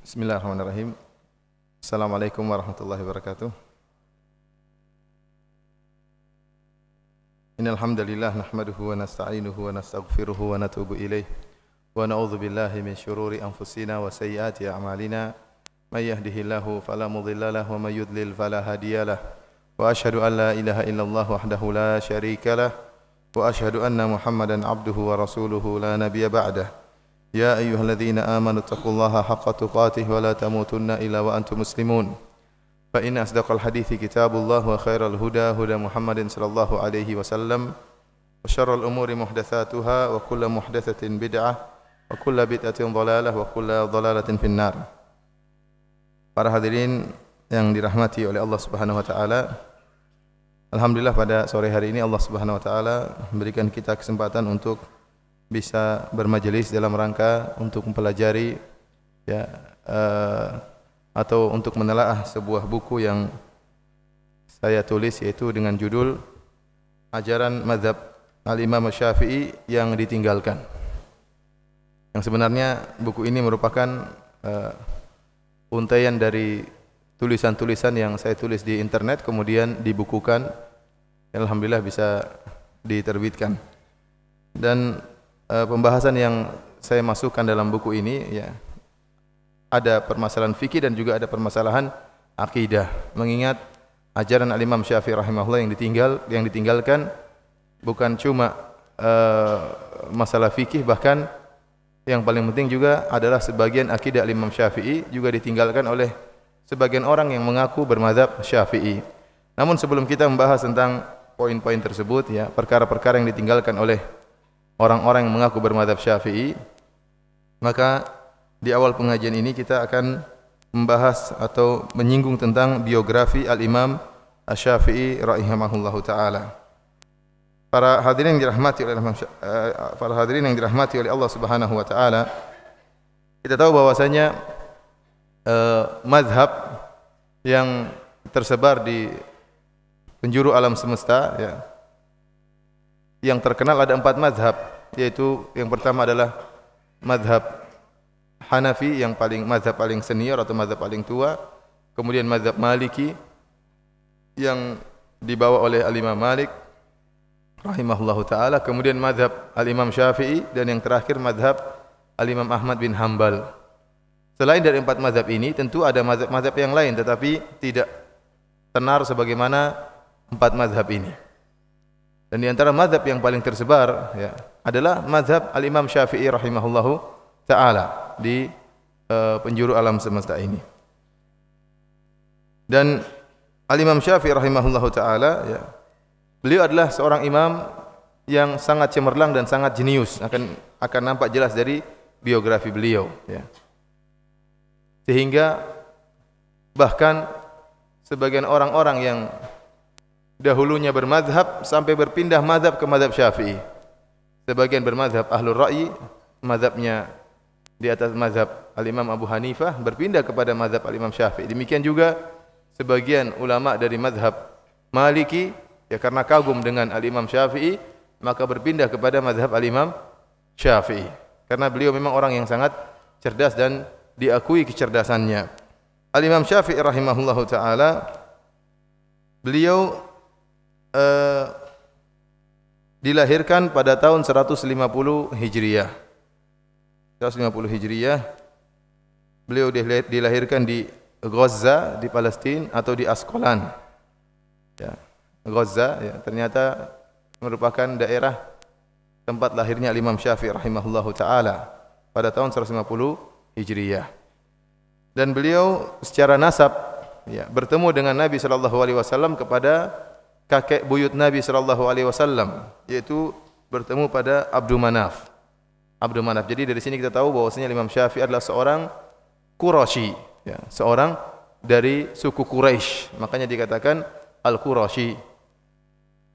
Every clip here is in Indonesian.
Bismillahirrahmanirrahim. Assalamualaikum warahmatullahi wabarakatuh. Innal hamdalillah nahmaduhu wa nasta'inuhu wa nastaghfiruhu wa natubu ilaih wa na'udzu billahi min shururi anfusina wa sayyiati a'malina may yahdihillahu fala mudilla lahu wa may yudlil fala hadiyalah wa asyhadu an la ilaha illallah wahdahu la syarika lah wa asyhadu anna Muhammadan abduhu wa rasuluhu la nabiyya ba'dah. يا أيها الذين آمنوا اتقوا الله حق تقاته ولا تموتن إلا وأنتم مسلمون فإن أصدق الحديث كتاب الله وخير الهدى هدى محمد صلى الله عليه وسلم وشر الأمور محدثاتها وكل محدثة بدعة وكل بدعة ضلالة وكل ضلالة في النار. Para hadirin yang dirahmati oleh Allah Subhanahu wa taala, alhamdulillah pada sore hari ini Allah Subhanahu wa taala memberikan kita kesempatan untuk bisa bermajelis dalam rangka untuk mempelajari atau untuk menelaah sebuah buku yang saya tulis, yaitu dengan judul Ajaran Mazhab Al-Imam Syafi'i yang ditinggalkan. Yang sebenarnya buku ini merupakan untaian dari tulisan-tulisan yang saya tulis di internet kemudian dibukukan, alhamdulillah bisa diterbitkan. Dan pembahasan yang saya masukkan dalam buku ini ada permasalahan fikih dan juga ada permasalahan akidah. Mengingat ajaran Al-Imam Syafi'i rahimahullah yang ditinggalkan bukan cuma masalah fikih, bahkan yang paling penting juga adalah sebagian akidah Al-Imam Syafi'i juga ditinggalkan oleh sebagian orang yang mengaku bermadzhab Syafi'i. Namun sebelum kita membahas tentang poin-poin tersebut, perkara-perkara yang ditinggalkan oleh orang-orang yang mengaku bermadzhab Syafi'i, maka di awal pengajian ini kita akan membahas atau menyinggung tentang biografi Al-Imam Asy-Syafi'i rahimahullahu taala. Para hadirin yang dirahmati oleh Allah Subhanahu wa taala, kita tahu bahwasanya mazhab yang tersebar di penjuru alam semesta, yang terkenal ada 4 mazhab, yaitu yang pertama adalah mazhab Hanafi, yang mazhab paling senior atau mazhab paling tua. Kemudian mazhab Maliki yang dibawa oleh Al-Imam Malik rahimahullahu taala. Kemudian mazhab Al-Imam Syafi'i, dan yang terakhir mazhab Al-Imam Ahmad bin Hanbal. Selain dari 4 mazhab ini, tentu ada mazhab-mazhab yang lain, tetapi tidak tenar sebagaimana 4 mazhab ini. Dan di antara mazhab yang paling tersebar adalah mazhab Al-Imam Syafi'i rahimahullahu taala di penjuru alam semesta ini. Dan Al-Imam Syafi'i rahimahullahu taala beliau adalah seorang imam yang sangat cemerlang dan sangat jenius, akan nampak jelas dari biografi beliau, Sehingga bahkan sebagian orang-orang yang dahulunya bermazhab sampai berpindah mazhab ke mazhab Syafi'i. Sebagian bermazhab Ahlul Ra'yi, mazhabnya di atas mazhab Al-Imam Abu Hanifah, berpindah kepada mazhab Al-Imam Syafi'i. Demikian juga sebagian ulama dari mazhab Maliki, karena kagum dengan Al-Imam Syafi'i, maka berpindah kepada mazhab Al-Imam Syafi'i. Karena beliau memang orang yang sangat cerdas dan diakui kecerdasannya. Al-Imam Syafi'i rahimahullahu taala, beliau dilahirkan pada tahun 150 Hijriah. 150 Hijriah. Beliau dilahirkan di Gaza di Palestina atau di Asqalan. Gaza ternyata merupakan daerah tempat lahirnya Imam Syafi'i rahimahullahu taala pada tahun 150 Hijriah. Dan beliau secara nasab bertemu dengan Nabi sallallahu alaihi wasallam kepada kakek buyut Nabi sallallahu alaihi wasallam, yaitu bertemu pada Abdul Manaf. Jadi dari sini kita tahu bahwasanya Imam Syafi'i adalah seorang Quraisy, seorang dari suku Quraisy. Makanya dikatakan Al-Quraisy.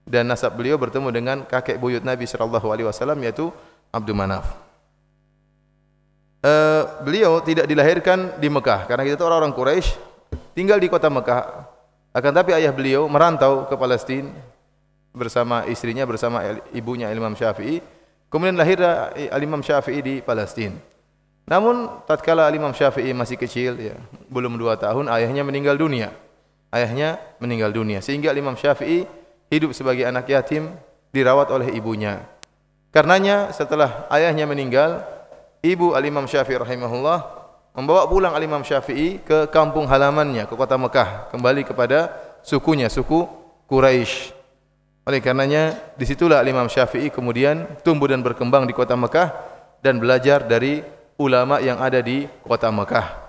Dan nasab beliau bertemu dengan kakek buyut Nabi sallallahu alaihi wasallam, yaitu Abdul Manaf. Beliau tidak dilahirkan di Mekah, karena kita tahu orang Quraisy tinggal di kota Mekah. Akan tapi ayah beliau merantau ke Palestina bersama istrinya, bersama ibunya Imam Syafi'i. Kemudian lahirlah Imam Syafi'i di Palestina. Namun tatkala Imam Syafi'i masih kecil ya, belum 2 tahun ayahnya meninggal dunia. Ayahnya meninggal dunia sehingga Imam Syafi'i hidup sebagai anak yatim dirawat oleh ibunya. Karenanya setelah ayahnya meninggal, ibu Al-Imam Syafi'i rahimahullah membawa pulang Al-Imam Syafi'i ke kampung halamannya, ke kota Mekah, kembali kepada sukunya, suku Quraisy. Oleh karenanya disitulah Imam Syafi'i kemudian tumbuh dan berkembang di kota Mekah dan belajar dari ulama yang ada di kota Mekah.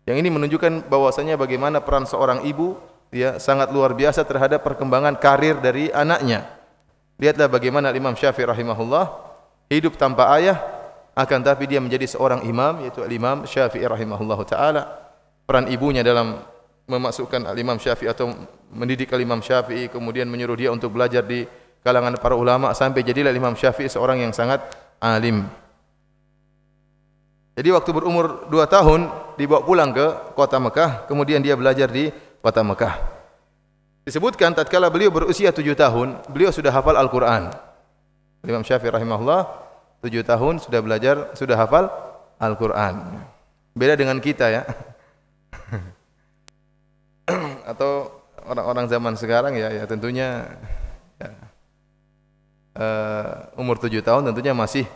Yang ini menunjukkan bahwasanya bagaimana peran seorang ibu ya sangat luar biasa terhadap perkembangan karir dari anaknya. Lihatlah bagaimana Imam Syafi'i rahimahullah hidup tanpa ayah, akan tapi dia menjadi seorang imam, yaitu Imam Syafi'i rahimahullah taala. Peran ibunya dalam memasukkan Imam Syafi'i atau mendidik Imam Syafi'i, kemudian menyuruh dia untuk belajar di kalangan para ulama sampai jadilah Imam Syafi'i seorang yang sangat alim. Jadi waktu berumur 2 tahun dibawa pulang ke kota Mekah, kemudian dia belajar di kota Mekah. Disebutkan tatkala beliau berusia 7 tahun, beliau sudah hafal Al-Qur'an. Imam Syafi'i rahimahullah 7 tahun sudah belajar, sudah hafal Al-Qur'an. Beda dengan kita ya. Atau orang-orang zaman sekarang ya tentunya ya, umur 7 tahun tentunya masih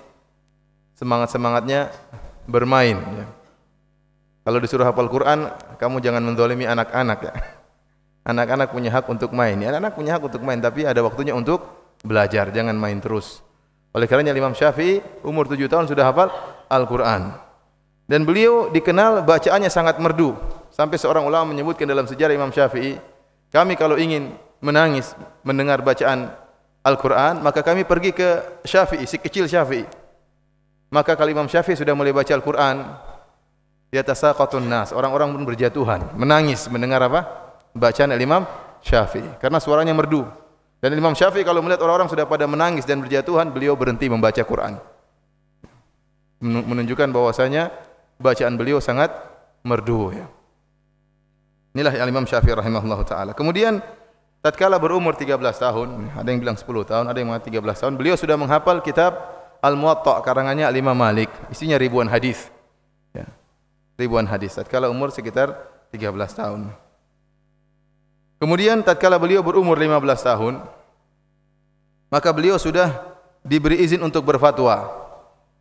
semangat-semangatnya bermain ya. Kalau disuruh hafal Quran, kamu jangan menzalimi anak-anak ya. Anak-anak punya hak untuk main. Ya, anak-anak punya hak untuk main, tapi ada waktunya untuk belajar, jangan main terus. Oleh karenanya Imam Syafi'i umur 7 tahun sudah hafal Al-Quran. Dan beliau dikenal bacaannya sangat merdu. Sampai seorang ulama menyebutkan dalam sejarah Imam Syafi'i, kami kalau ingin menangis mendengar bacaan Al-Quran, maka kami pergi ke Syafi'i, si kecil Syafi'i. Maka kalau Imam Syafi'i sudah mulai baca Al-Quran, yatasaqatun nas, orang-orang pun berjatuhan, menangis mendengar apa? Bacaan Imam Syafi'i, karena suaranya merdu. Dan Imam Syafi'i kalau melihat orang-orang sudah pada menangis dan berjatuhan, beliau berhenti membaca Quran. Menunjukkan bahwasanya bacaan beliau sangat merdu ya. Inilah Imam Syafi'i rahimahullah taala. Kemudian tatkala berumur 13 tahun, ada yang bilang 10 tahun, ada yang mengatakan 13 tahun, beliau sudah menghafal kitab Al-Muwatta karangannya Imam Malik, isinya ribuan hadis. Ya. Ribuan hadis tatkala umur sekitar 13 tahun. Kemudian tatkala beliau berumur 15 tahun, maka beliau sudah diberi izin untuk berfatwa.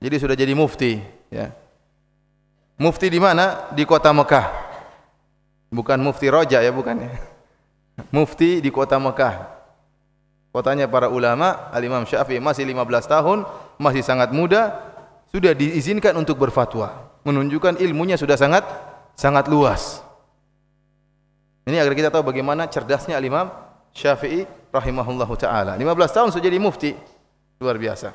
Jadi sudah jadi mufti, ya. Mufti di mana? Di kota Mekah. Bukan mufti Roja ya, bukan ya. Mufti di kota Mekah. Kotanya para ulama. Al-Imam Syafi'i masih 15 tahun, masih sangat muda, sudah diizinkan untuk berfatwa. Menunjukkan ilmunya sudah sangat luas. Ini agar kita tahu bagaimana cerdasnya Al-Imam Syafi'i rahimahullahu taala. 15 tahun sudah jadi mufti. Luar biasa.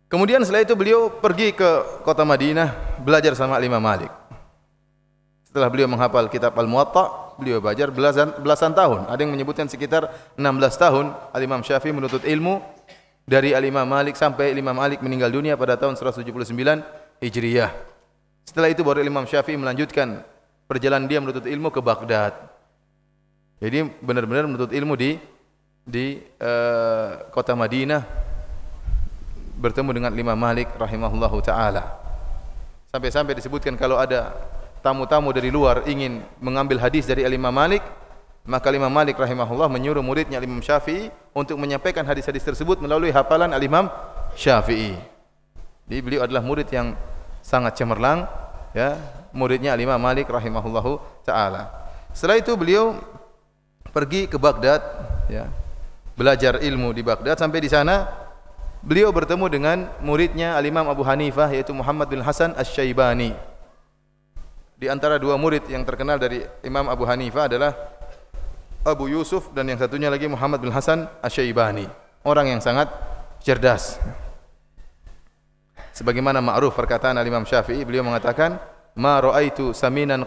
Kemudian setelah itu beliau pergi ke kota Madinah belajar sama Imam Malik. Setelah beliau menghafal kitab Al-Muwatta, beliau belajar belasan tahun. Ada yang menyebutkan sekitar 16 tahun Al-Imam Syafi'i menuntut ilmu dari Al-Imam Malik sampai Imam Malik meninggal dunia pada tahun 179 Hijriyah. Setelah itu baru Imam Syafi'i melanjutkan perjalanan dia menuntut ilmu ke Baghdad. Jadi benar-benar menuntut ilmu di kota Madinah, bertemu dengan Imam Malik rahimahullahu taala. Sampai-sampai disebutkan kalau ada tamu-tamu dari luar ingin mengambil hadis dari Imam Malik, maka Imam Malik rahimahullah menyuruh muridnya Imam Syafi'i untuk menyampaikan hadis-hadis tersebut melalui hafalan Imam Syafi'i. Jadi beliau adalah murid yang sangat cemerlang, ya, muridnya Imam Malik rahimahullahu taala. Setelah itu beliau pergi ke Baghdad, ya, belajar ilmu di Baghdad. Sampai di sana beliau bertemu dengan muridnya Al-Imam Abu Hanifah, yaitu Muhammad bin Hasan Asy-Syaibani. Di antara dua murid yang terkenal dari Imam Abu Hanifah adalah Abu Yusuf dan yang satunya lagi Muhammad bin Hasan Asy-Syaibani. Orang yang sangat cerdas. Sebagaimana ma'ruf perkataan Al-Imam Syafi'i, beliau mengatakan, "Ma ra'aitu saminan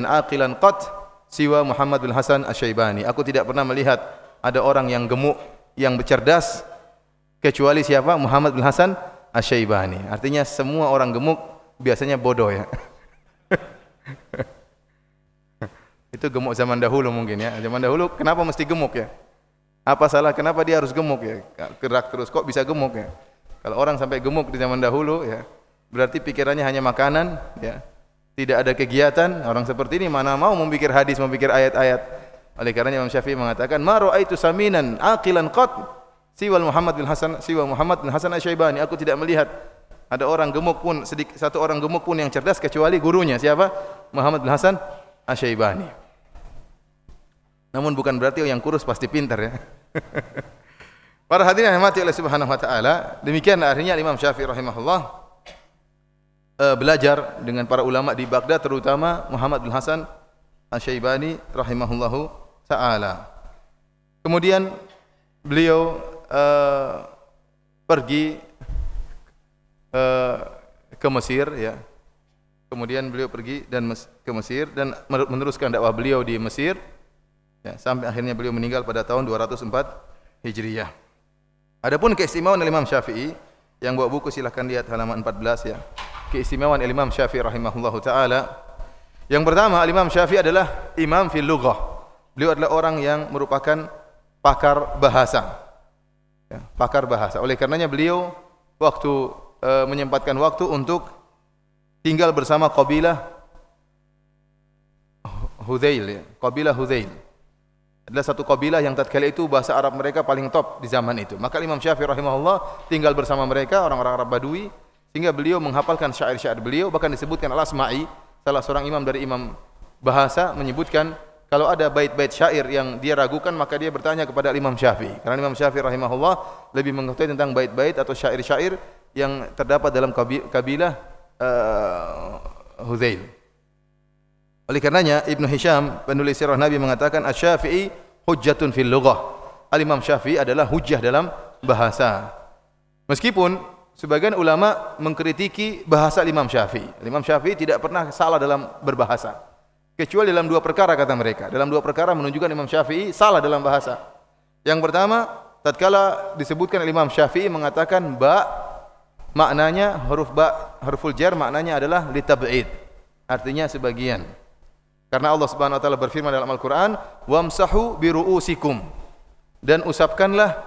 aqilan qat siwa Muhammad bin Hasan Asy-Syaibani." Aku tidak pernah melihat ada orang yang gemuk, yang bercerdas kecuali siapa? Muhammad bin Hasan Asy-Syaibani. Artinya semua orang gemuk biasanya bodoh ya. Itu gemuk zaman dahulu mungkin ya. Zaman dahulu kenapa mesti gemuk ya? Apa salah? Kenapa dia harus gemuk ya? Gerak terus kok bisa gemuk ya? Kalau orang sampai gemuk di zaman dahulu, ya, berarti pikirannya hanya makanan, ya. Tidak ada kegiatan. Orang seperti ini mana mau memikir hadis, memikir ayat-ayat. Oleh karena Imam Syafi'i mengatakan, "Ma ra'aitu saminan aqilan qat siwa Muhammad bin Hasan Asy-Syaibani." Aku tidak melihat ada orang gemuk pun, satu orang gemuk pun yang cerdas kecuali gurunya. Siapa? Muhammad bin Hasan Asy-Syaibani. Namun bukan berarti yang kurus pasti pintar, ya. Para hadirin yang dirahmati oleh Subhanahu wa taala, demikian akhirnya Imam Syafi'i rahimahullah belajar dengan para ulama di Baghdad, terutama Muhammad bin Hasan Asy-Syaibani rahimahullahu taala. Kemudian beliau pergi ke Mesir, ya. Kemudian beliau pergi ke Mesir dan meneruskan dakwah beliau di Mesir, ya, sampai akhirnya beliau meninggal pada tahun 204 Hijriah. Adapun keistimewaan Imam Syafi'i, yang bawa buku silahkan lihat halaman 14, ya. Keistimewaan Imam Syafi'i rahimahullahu taala. Yang pertama, Imam Syafi'i adalah imam fil lughah. Beliau adalah orang yang merupakan pakar bahasa. Ya, pakar bahasa. Oleh karenanya beliau waktu menyempatkan waktu untuk tinggal bersama kabilah Hudzail, ya. Kabilah Hudzail adalah satu kabilah yang tatkala itu bahasa Arab mereka paling top di zaman itu. Maka Imam Syafi'i rahimahullah tinggal bersama mereka, orang-orang Arab Badui, sehingga beliau menghafalkan syair-syair beliau. Bahkan disebutkan Al-Asma'i, salah seorang imam dari imam bahasa, menyebutkan kalau ada bait-bait syair yang dia ragukan, maka dia bertanya kepada Imam Syafi'i. Karena Imam Syafi'i rahimahullah lebih mengetahui tentang bait-bait atau syair-syair yang terdapat dalam kabilah Hudzail. Oleh karenanya Ibnu Hisham, penulis sirah Nabi, mengatakan Asy-Syafi'i hujjatun fil lughah. Al-Imam Syafi'i adalah hujjah dalam bahasa. Meskipun sebagian ulama mengkritiki bahasa Imam Syafi'i. Imam Syafi'i tidak pernah salah dalam berbahasa, kecuali dalam dua perkara, kata mereka. Dalam dua perkara menunjukkan Imam Syafi'i salah dalam bahasa. Yang pertama, tatkala disebutkan Imam Syafi'i mengatakan ba, maknanya huruf ba, huruful jar maknanya adalah litab'id, artinya sebagian. Karena Allah Subhanahu wa taala berfirman dalam Al-Qur'an, "Wamsahu biru'usikum." Dan usapkanlah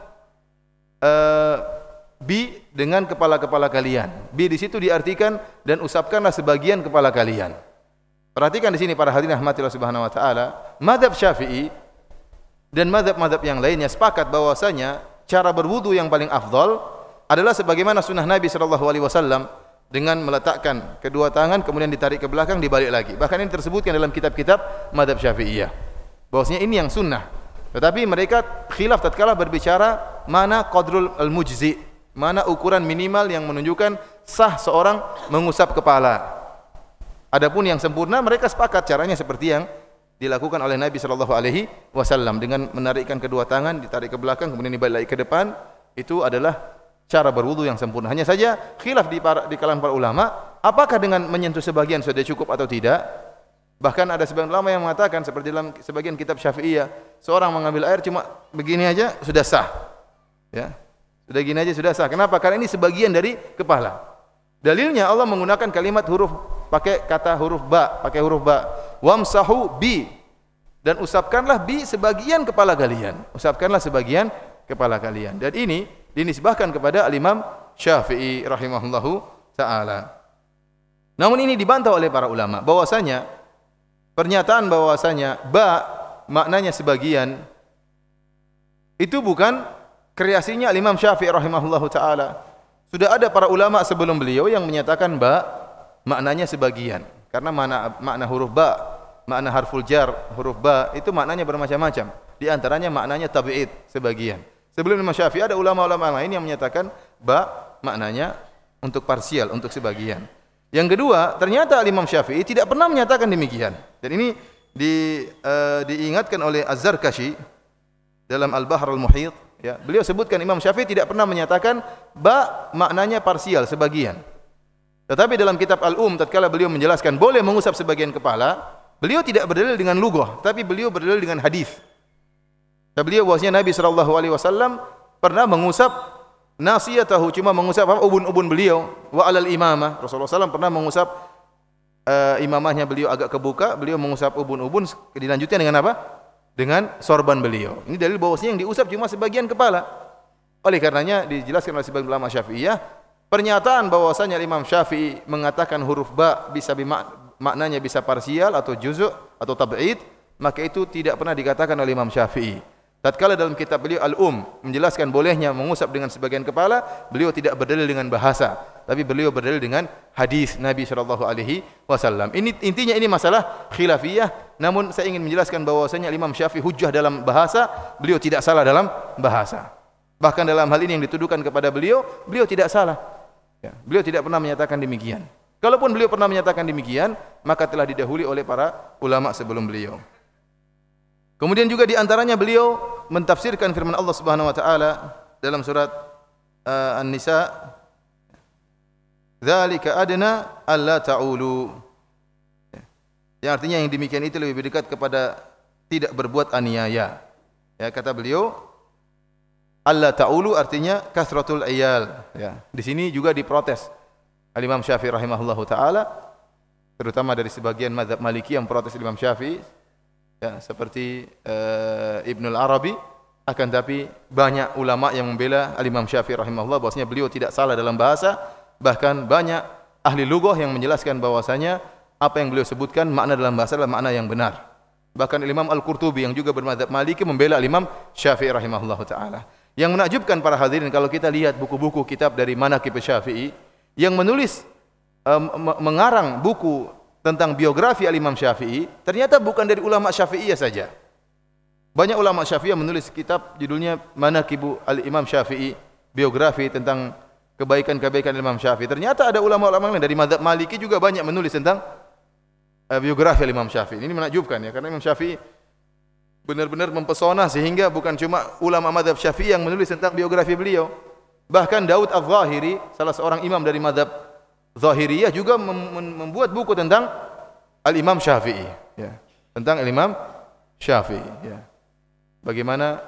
bi dengan kepala-kepala kalian. Bi di situ diartikan dan usapkanlah sebagian kepala kalian. Perhatikan di sini para hadirin rahmatillah Subhanahu wa taala, mazhab Syafi'i dan mazhab-mazhab yang lainnya sepakat bahwasanya cara berwudu yang paling afdal adalah sebagaimana sunnah Nabi sallallahu alaihi wasallam, dengan meletakkan kedua tangan kemudian ditarik ke belakang, dibalik lagi. Bahkan ini tersebutkan dalam kitab-kitab mazhab Syafi'iyah bahwasanya ini yang sunnah. Tetapi mereka khilaf tatkala berbicara mana qadrul al-mujzi, mana ukuran minimal yang menunjukkan sah seorang mengusap kepala. Adapun yang sempurna mereka sepakat caranya seperti yang dilakukan oleh Nabi sallallahu alaihi wasallam, dengan menarikkan kedua tangan, ditarik ke belakang kemudian dibalik lagi ke depan. Itu adalah cara berwudu yang sempurna. Hanya saja khilaf di kalangan para ulama, apakah dengan menyentuh sebagian sudah cukup atau tidak. Bahkan ada sebagian ulama yang mengatakan, seperti dalam sebagian kitab Syafi'iyah, seorang mengambil air cuma begini aja sudah sah, ya, sudah gini aja sudah sah. Kenapa? Karena ini sebagian dari kepala. Dalilnya Allah menggunakan kalimat huruf, pakai kata huruf ba, pakai huruf ba, wamsahu bi, dan usapkanlah bi sebagian kepala kalian, usapkanlah sebagian kepala kalian. Dan ini dinisbahkan kepada Al-Imam Syafi'i rahimahullahu taala. Namun ini dibantah oleh para ulama bahwasanya pernyataan bahwasanya ba maknanya sebagian itu bukan kreasinya Imam Syafi'i rahimahullahu taala. Sudah ada para ulama sebelum beliau yang menyatakan ba maknanya sebagian. Karena makna huruf ba, makna harful jar, huruf ba itu maknanya bermacam-macam. Di antaranya maknanya tabi'id, sebagian. Sebelum Imam Syafi'i ada ulama-ulama lain yang menyatakan ba maknanya untuk parsial, untuk sebagian. Yang kedua, ternyata Imam Syafi'i tidak pernah menyatakan demikian. Dan ini diingatkan oleh Az-Zarkashi dalam Al-Bahr Al-Muhit, ya. Beliau sebutkan Imam Syafi'i tidak pernah menyatakan ba maknanya parsial, sebagian. Tetapi dalam kitab tatkala beliau menjelaskan boleh mengusap sebagian kepala, beliau tidak berdalil dengan lughah, tapi beliau berdalil dengan hadis. Beliau bahwasanya Nabi sallallahu alaihi wasallam pernah mengusap nasiyatahu, cuma mengusap ubun-ubun beliau, wa alal imamah. Rasulullah SAW pernah mengusap imamahnya beliau agak kebuka, beliau mengusap ubun-ubun, dilanjutkan dengan apa? Dengan sorban beliau. Ini dalil bahwasanya yang diusap cuma sebagian kepala. Oleh karenanya dijelaskan oleh sebagian ulama Syafi'iyah, pernyataan bahwasanya Imam Syafi'i mengatakan huruf ba bisa maknanya bisa parsial atau juzuk atau tab'id, maka itu tidak pernah dikatakan oleh Imam Syafi'i. Tatkala dalam kitab beliau menjelaskan bolehnya mengusap dengan sebagian kepala, beliau tidak berdalil dengan bahasa, tapi beliau berdalil dengan hadis Nabi SAW. Intinya ini masalah khilafiyah, namun saya ingin menjelaskan bahwasanya Imam Syafi'i hujjah dalam bahasa, beliau tidak salah dalam bahasa. Bahkan dalam hal ini yang dituduhkan kepada beliau, beliau tidak salah. Ya, beliau tidak pernah menyatakan demikian. Kalaupun beliau pernah menyatakan demikian, maka telah didahului oleh para ulama sebelum beliau. Kemudian juga di antaranya beliau mentafsirkan firman Allah Subhanahu wa taala dalam surat An-Nisa, "Dzalika adna alla ta'ulu." Yang artinya yang demikian itu lebih dekat kepada tidak berbuat aniaya. Ya, kata beliau, alla ta'ulu artinya kasratul iyal. Ya, di sini juga diprotes Al-Imam Syafi'i rahimahullahu taala, terutama dari sebagian mazhab Maliki yang protes Imam Syafi'i. Ya, seperti Ibnul Arabi, akan tapi banyak ulama yang membela Al-Imam Syafi'i rahimahullah bahwasanya beliau tidak salah dalam bahasa, bahkan banyak ahli lughah yang menjelaskan bahwasanya apa yang beliau sebutkan makna dalam bahasa adalah makna yang benar. Bahkan Imam Al-Qurtubi yang juga bermadzhab Maliki membela Al-Imam Syafi'i rahimahullah taala. Yang menakjubkan para hadirin kalau kita lihat buku-buku kitab dari Manaqib Syafi'i yang menulis mengarang buku tentang biografi Al-Imam Syafi'i, ternyata bukan dari ulama Syafi'iyah saja. Banyak ulama Syafi'iyah menulis kitab judulnya Manaqibu Al-Imam Syafi'i, biografi tentang kebaikan-kebaikan Imam Syafi'i. Ternyata ada ulama-ulama lain dari mazhab Maliki juga banyak menulis tentang biografi Imam Syafi'i. Ini menakjubkan ya, karena Imam Syafi'i benar-benar mempesona sehingga bukan cuma ulama mazhab Syafi'i yang menulis tentang biografi beliau. Bahkan Daud Al-Zahiri, salah seorang imam dari mazhab Zahiriyah juga membuat buku tentang Al-Imam Syafi'i, ya, tentang Al-Imam Syafi'i, ya. Bagaimana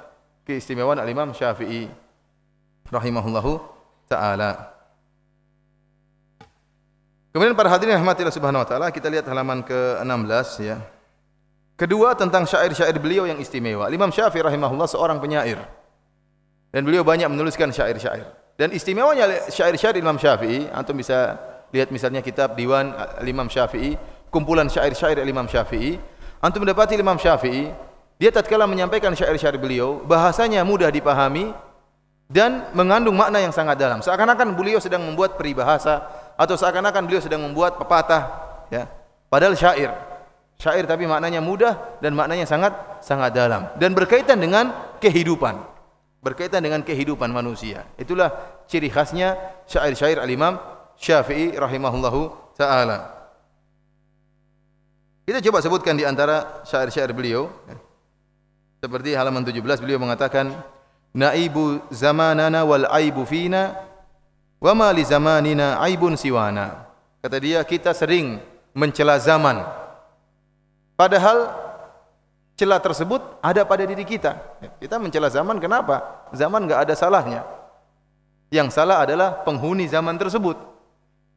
keistimewaan Al-Imam Syafi'i rahimahullahu taala. Kemudian para hadirin rahmatillah subhanahu wa taala, kita lihat halaman ke-16 ya. Kedua, tentang syair-syair beliau yang istimewa. Imam Syafi'i rahimahullah seorang penyair. Dan beliau banyak menuliskan syair-syair. Dan istimewanya syair-syair Imam Syafi'i, antum bisa lihat misalnya kitab Diwan Imam Syafi'i, kumpulan syair-syair Imam Syafi'i. Antum mendapati Imam Syafi'i, dia tatkala menyampaikan syair-syair beliau, bahasanya mudah dipahami dan mengandung makna yang sangat dalam. Seakan-akan beliau sedang membuat peribahasa atau seakan-akan beliau sedang membuat pepatah, ya. Padahal syair tapi maknanya mudah dan maknanya sangat dalam dan berkaitan dengan kehidupan. Berkaitan dengan kehidupan manusia. Itulah ciri khasnya syair-syair Al-Imam Syafi'i rahimahullahu taala. Kita coba sebutkan di antara syair-syair beliau. Seperti halaman 17 beliau mengatakan, "Naibu zamanana wal aibu fina wa ma li zamanina aibun siwana." Kata dia, kita sering mencela zaman. Padahal celah tersebut ada pada diri kita. Kita mencela zaman, kenapa? Zaman enggak ada salahnya. Yang salah adalah penghuni zaman tersebut.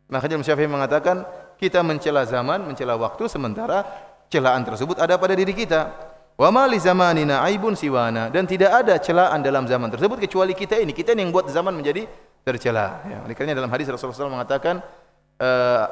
Makanya Imam Syafi'i mengatakan, kita mencela zaman, mencela waktu, sementara celaan tersebut ada pada diri kita. Wa ma li zamanina aibun siwana, dan tidak ada celaan dalam zaman tersebut kecuali kita ini. Kita yang buat zaman menjadi tercela. Ya, oleh karena dalam hadis Rasulullah SAW mengatakan,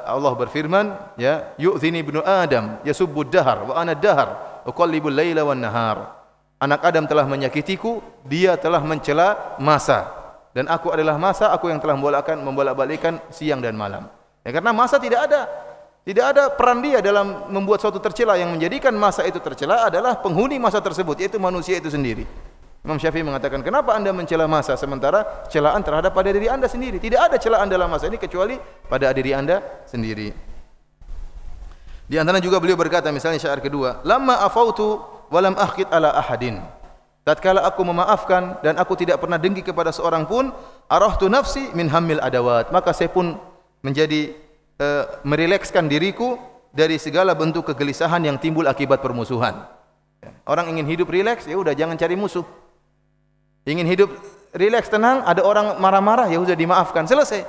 Allah berfirman, ya, yu'zini ibnu Adam yasubbu dahar wa ana dahar uqallibul laila wan nahar. Anak Adam telah menyakitiku, dia telah mencela masa, dan aku adalah masa, aku yang telah membolak-balikkan siang dan malam. Ya, karena masa tidak ada peran dia dalam membuat suatu tercela. Yang menjadikan masa itu tercela adalah penghuni masa tersebut, yaitu manusia itu sendiri. Imam Syafi'i mengatakan, kenapa anda mencela masa sementara celaan terhadap pada diri anda sendiri? Tidak ada celaan dalam masa ini kecuali pada diri anda sendiri. Di antara juga beliau berkata, misalnya syair kedua, "Lamma afautu walam akhid ala ahadin." Tatkala aku memaafkan dan aku tidak pernah dengki kepada seorang pun, arahtu nafsi min hammil adawat, maka saya pun menjadi merilekskan diriku dari segala bentuk kegelisahan yang timbul akibat permusuhan. Orang ingin hidup rileks, ya udah jangan cari musuh. Ingin hidup rileks tenang, ada orang marah-marah, ya sudah dimaafkan, selesai.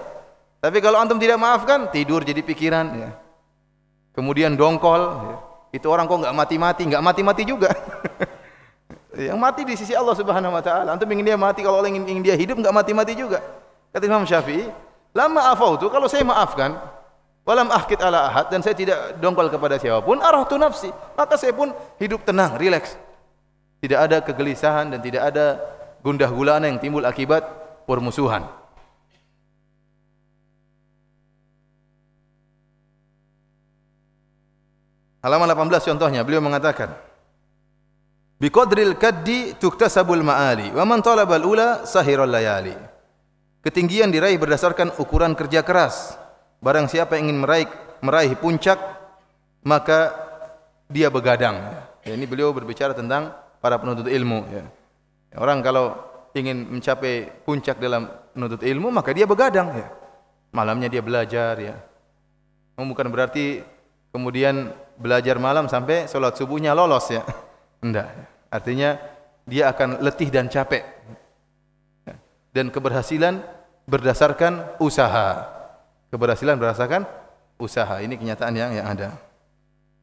Tapi kalau antum tidak maafkan, tidur jadi pikiran, ya. Kemudian dongkol, ya. Itu orang kok nggak mati-mati juga. Yang mati di sisi Allah Subhanahu wa taala. Antum ingin dia mati, kalau Allah ingin dia hidup enggak mati-mati juga. Kata Imam Syafi'i, "Lama afautu, kalau saya maafkan, walam ahkit ala ahad, dan saya tidak dongkol kepada siapapun, arahtu nafsi, maka saya pun hidup tenang, rileks. Tidak ada kegelisahan dan tidak ada gundah gulana yang timbul akibat permusuhan." Halaman 18 contohnya, beliau mengatakan, "Biqadril kaddi tuktasabul ma'ali, wa man talabal ula sahiral layali." Ketinggian diraih berdasarkan ukuran kerja keras. Barang siapa yang ingin meraih puncak, maka dia begadang. Ya, ini beliau berbicara tentang para penuntut ilmu. Ya. Orang kalau ingin mencapai puncak dalam menuntut ilmu, maka dia begadang. Ya. Malamnya dia belajar. Ya. Bukan berarti kemudian belajar malam sampai sholat subuhnya lolos. Ya. Enggak. Artinya dia akan letih dan capek. Dan keberhasilan berdasarkan usaha. Keberhasilan berdasarkan usaha. Ini kenyataan yang ada.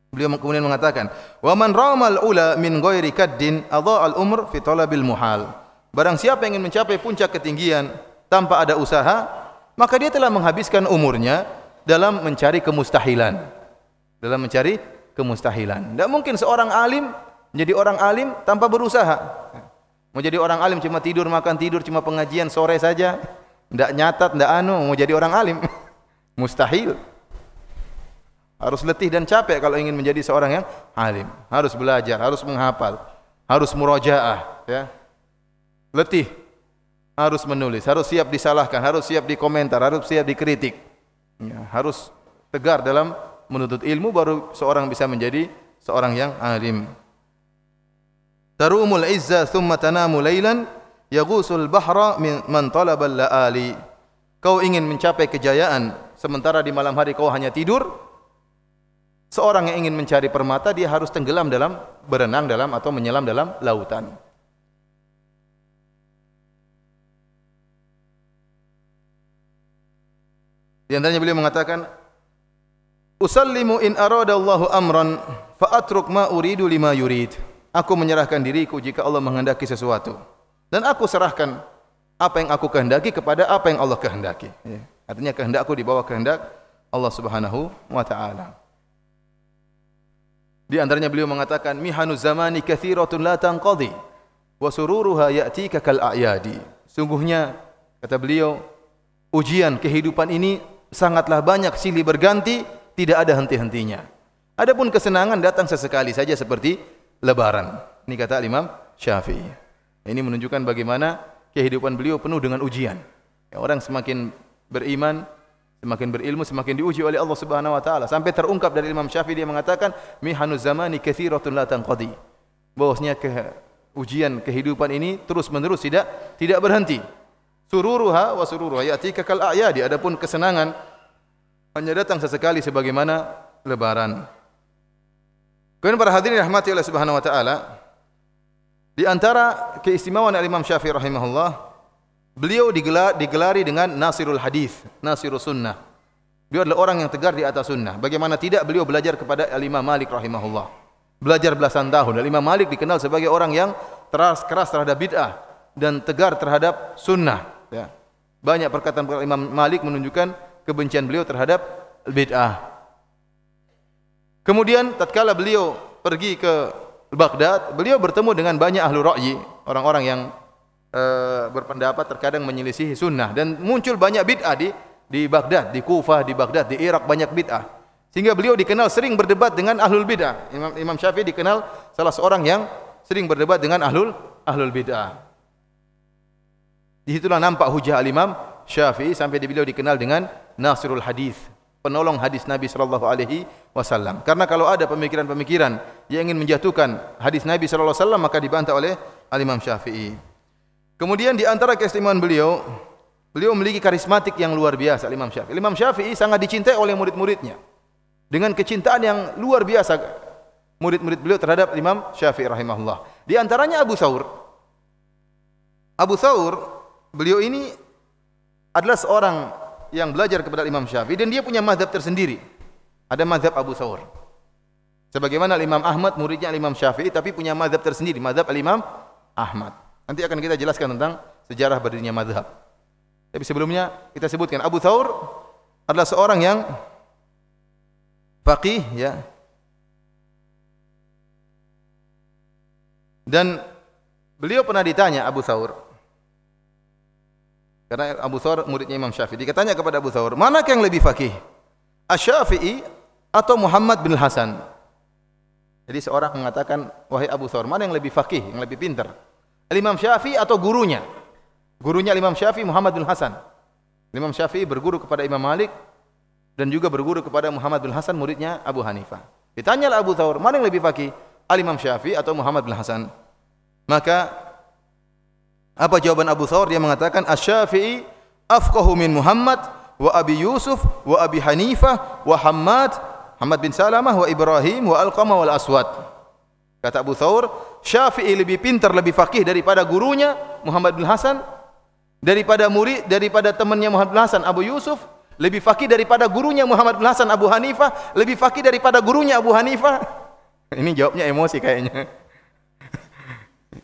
Beliau kemudian mengatakan, "Wa man ramal ula min ghairi kaddin adha'al umr fi talabil muhal." Barang siapa yang ingin mencapai puncak ketinggian tanpa ada usaha, maka dia telah menghabiskan umurnya dalam mencari kemustahilan. Dalam mencari kemustahilan. Tidak mungkin seorang alim menjadi orang alim tanpa berusaha. Mau jadi orang alim cuma tidur makan tidur, cuma pengajian sore saja, tidak nyatat, tidak mau jadi orang alim. Mustahil. Harus letih dan capek kalau ingin menjadi seorang yang alim. Harus belajar, harus menghafal, harus murojaah, ya. Letih, harus menulis, harus siap disalahkan, harus siap dikomentar, harus siap dikritik. Ya, harus tegar dalam menuntut ilmu, baru seorang bisa menjadi seorang yang alim. Tarumul izza thumma tanamu laylan yaghusul bahra man talabal laali. Kau ingin mencapai kejayaan sementara di malam hari kau hanya tidur. Seorang yang ingin mencari permata, dia harus tenggelam dalam, berenang dalam atau menyelam dalam lautan. Di antaranya beliau mengatakan, "Usallimu in aradallahu amran fa atruk ma uridu lima yurid." Aku menyerahkan diriku jika Allah menghendaki sesuatu, dan aku serahkan apa yang aku kehendaki kepada apa yang Allah kehendaki. Ya. Artinya kehendakku di bawah kehendak Allah Subhanahu wa taala. Di antaranya beliau mengatakan, "Mihanu zamani katsiratun la tanqadi wa sururuha ya'tika kal a'yadi." Sungguhnya, kata beliau, ujian kehidupan ini sangatlah banyak silih berganti, tidak ada henti-hentinya. Adapun kesenangan datang sesekali saja seperti lebaran. Ini kata Imam Syafi'i. Ini menunjukkan bagaimana kehidupan beliau penuh dengan ujian. Ya, orang semakin beriman, semakin berilmu, semakin diuji oleh Allah Subhanahu wa taala. Sampai terungkap dari Imam Syafi'i, dia mengatakan, "Mihanu zamani katsiratun la tanqadi." Bahwasanya ujian kehidupan ini terus-menerus tidak berhenti. Sururuha wa sururuha ya'tika kal a'yadi. Adapun kesenangan hanya datang sesekali sebagaimana lebaran. Kemudian para hadirin rahmati Allah Subhanahu wa taala, di antara keistimewaan Imam Syafi'i rahimahullah, beliau digelari dengan Nasirul Hadis, Nasirus Sunnah. Beliau adalah orang yang tegar di atas sunnah. Bagaimana tidak, beliau belajar kepada Imam Malik rahimahullah. Belajar belasan tahun. Imam Malik dikenal sebagai orang yang keras terhadap bid'ah dan tegar terhadap sunnah. Ya. Banyak perkataan Imam Malik menunjukkan kebencian beliau terhadap bid'ah. Kemudian tatkala beliau pergi ke Baghdad, beliau bertemu dengan banyak ahlu ra'yi, orang-orang yang berpendapat terkadang menyelisihi sunnah, dan muncul banyak bid'ah di Baghdad, di Kufah, di Baghdad, di Irak banyak bid'ah. Sehingga beliau dikenal sering berdebat dengan ahlul bid'ah. Imam Syafi'i dikenal salah seorang yang sering berdebat dengan ahlul bid'ah. Disitulah nampak hujah al-Imam Syafi'i sampai beliau dikenal dengan Nasirul Hadis, penolong hadis Nabi sallallahu alaihi wasallam. Karena kalau ada pemikiran-pemikiran yang ingin menjatuhkan hadis Nabi sallallahu alaihi wasallam, maka dibantah oleh Al-Imam Syafi'i. Kemudian di antara keistimewaan beliau memiliki karismatik yang luar biasa. Imam Syafi'i. Imam Syafi'i sangat dicintai oleh murid-muridnya. Dengan kecintaan yang luar biasa murid-murid beliau terhadap Imam Syafi'i rahimahullah. Di antaranya Abu Thawr. Abu Thawr, beliau ini adalah seorang yang belajar kepada Imam Syafi'i dan dia punya mazhab tersendiri. Ada mazhab Abu Thawr. Sebagaimana Imam Ahmad muridnya Imam Syafi'i tapi punya mazhab tersendiri, mazhab Imam Ahmad. Nanti akan kita jelaskan tentang sejarah berdirinya mazhab. Tapi sebelumnya kita sebutkan Abu Thawr adalah seorang yang faqih, ya. Dan beliau pernah ditanya, Abu Thawr, karena Abu Thawr muridnya Imam Syafi'i, dikatanya kepada Abu Thawr, manakah yang lebih faqih? Asy-Syafi'i atau Muhammad bin Hasan? Jadi seorang mengatakan, wahai Abu Thawr, mana yang lebih faqih, yang lebih pintar? Imam Syafi'i atau gurunya? Gurunya Imam Syafi'i Muhammad bin Hasan. Imam Syafi'i berguru kepada Imam Malik dan juga berguru kepada Muhammad bin Hasan muridnya Abu Hanifah. Ditanyalah Abu Thawr, mana yang lebih faqih? Imam Syafi'i atau Muhammad bin Hasan? Maka apa jawaban Abu Thawr? Dia mengatakan Asy-Syafi'i afqahu min Muhammad wa Abi Yusuf wa Abi Hanifah wa Muhammad bin Salamah wa Ibrahim wa Alqamah wal Aswad. Kata Abu Thawr, Syafi'i lebih pintar, lebih faqih daripada gurunya Muhammad bin Hasan, daripada temannya Muhammad bin Hasan Abu Yusuf, lebih faqih daripada gurunya Muhammad bin Hasan Abu Hanifah, lebih faqih daripada gurunya Abu Hanifah. Ini jawabnya emosi kayaknya.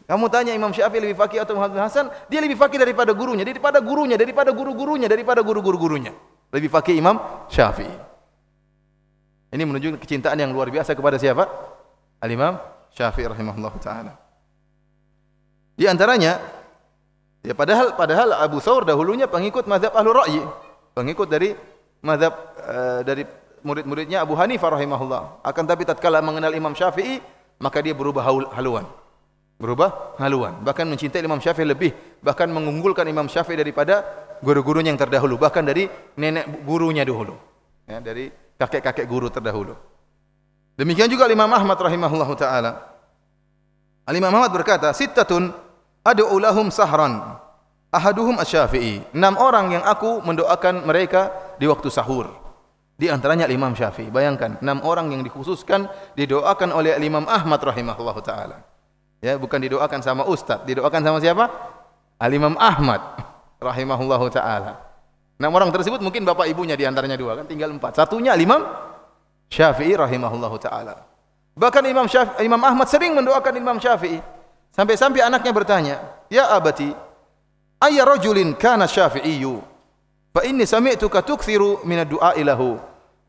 Kamu tanya Imam Syafi'i lebih faqih atau Muhammad bin Hasan, dia lebih faqih daripada gurunya, daripada guru-gurunya, daripada guru-guru-gurunya. Lebih faqih Imam Syafi'i. Ini menunjukkan kecintaan yang luar biasa kepada siapa? Al-Imam Syafi'i rahimahullah ta'ala. Di antaranya, ya padahal Abu Thawr dahulunya pengikut mazhab Ahlul Ra'yi, pengikut dari mazhab dari murid-muridnya Abu Hanifah rahimahullah. Akan tapi tatkala mengenal Imam Syafi'i, maka dia berubah haluan. Bahkan mencintai Imam Syafi'i lebih, bahkan mengunggulkan Imam Syafi'i daripada guru-gurunya yang terdahulu, bahkan dari nenek gurunya dahulu, ya, dari kakek-kakek guru terdahulu. Demikian juga Imam Ahmad rahimahullah ta'ala. Imam Ahmad berkata, sittatun ad'u lahum sahran ahaduhum asy-Syafi'i. 6 orang yang aku mendoakan mereka di waktu sahur. Di antaranya Imam Syafi'i. Bayangkan, 6 orang yang dikhususkan didoakan oleh Imam Ahmad rahimahullah ta'ala. Ya, bukan didoakan sama ustaz, didoakan sama siapa? Imam Ahmad rahimahullahu taala. 6 orang tersebut mungkin bapak ibunya di antaranya 2 kan, tinggal 4. Satunya Imam Syafi'i rahimahullahu taala. Bahkan Imam Ahmad sering mendoakan Imam Syafi'i. Sampai-sampai anaknya bertanya, "Ya abati, ayya rajulin kana Syafi'iyyu? Fa inni sami'tuka tukthiru min ad-du'a lahu."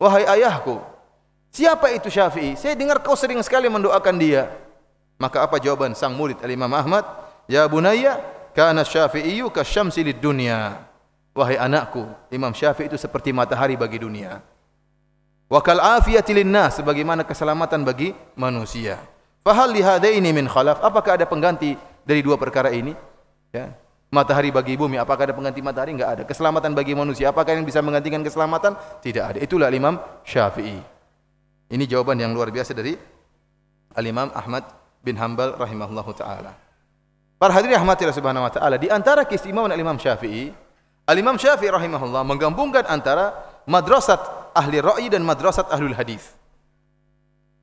Wahai ayahku, siapa itu Syafi'i? Saya dengar kau sering sekali mendoakan dia. Maka apa jawaban sang murid Imam Ahmad? Ya bunayya, kana Syafi'iyyu kasyamsi lid-dunya. Wahai anakku, Imam Syafi'i itu seperti matahari bagi dunia. Wa kal afiyati lin-nas, sebagaimana keselamatan bagi manusia. Fa hal li hadaini min khalaf? Apakah ada pengganti dari 2 perkara ini? Ya. Matahari bagi bumi, apakah ada pengganti matahari? Enggak ada. Keselamatan bagi manusia, apakah yang bisa menggantikan keselamatan? Tidak ada. Itulah Imam Syafi'i. Ini jawaban yang luar biasa dari Al-Imam Ahmad bin Hanbal rahimahullahu taala. Para hadirin rahmatillah subhanahu wa taala, di antara keistimewaan Al-Imam Syafi'i, Al-Imam Syafi'i rahimahullah menggabungkan antara madrasat ahli ra'yi dan madrasat ahlul hadis.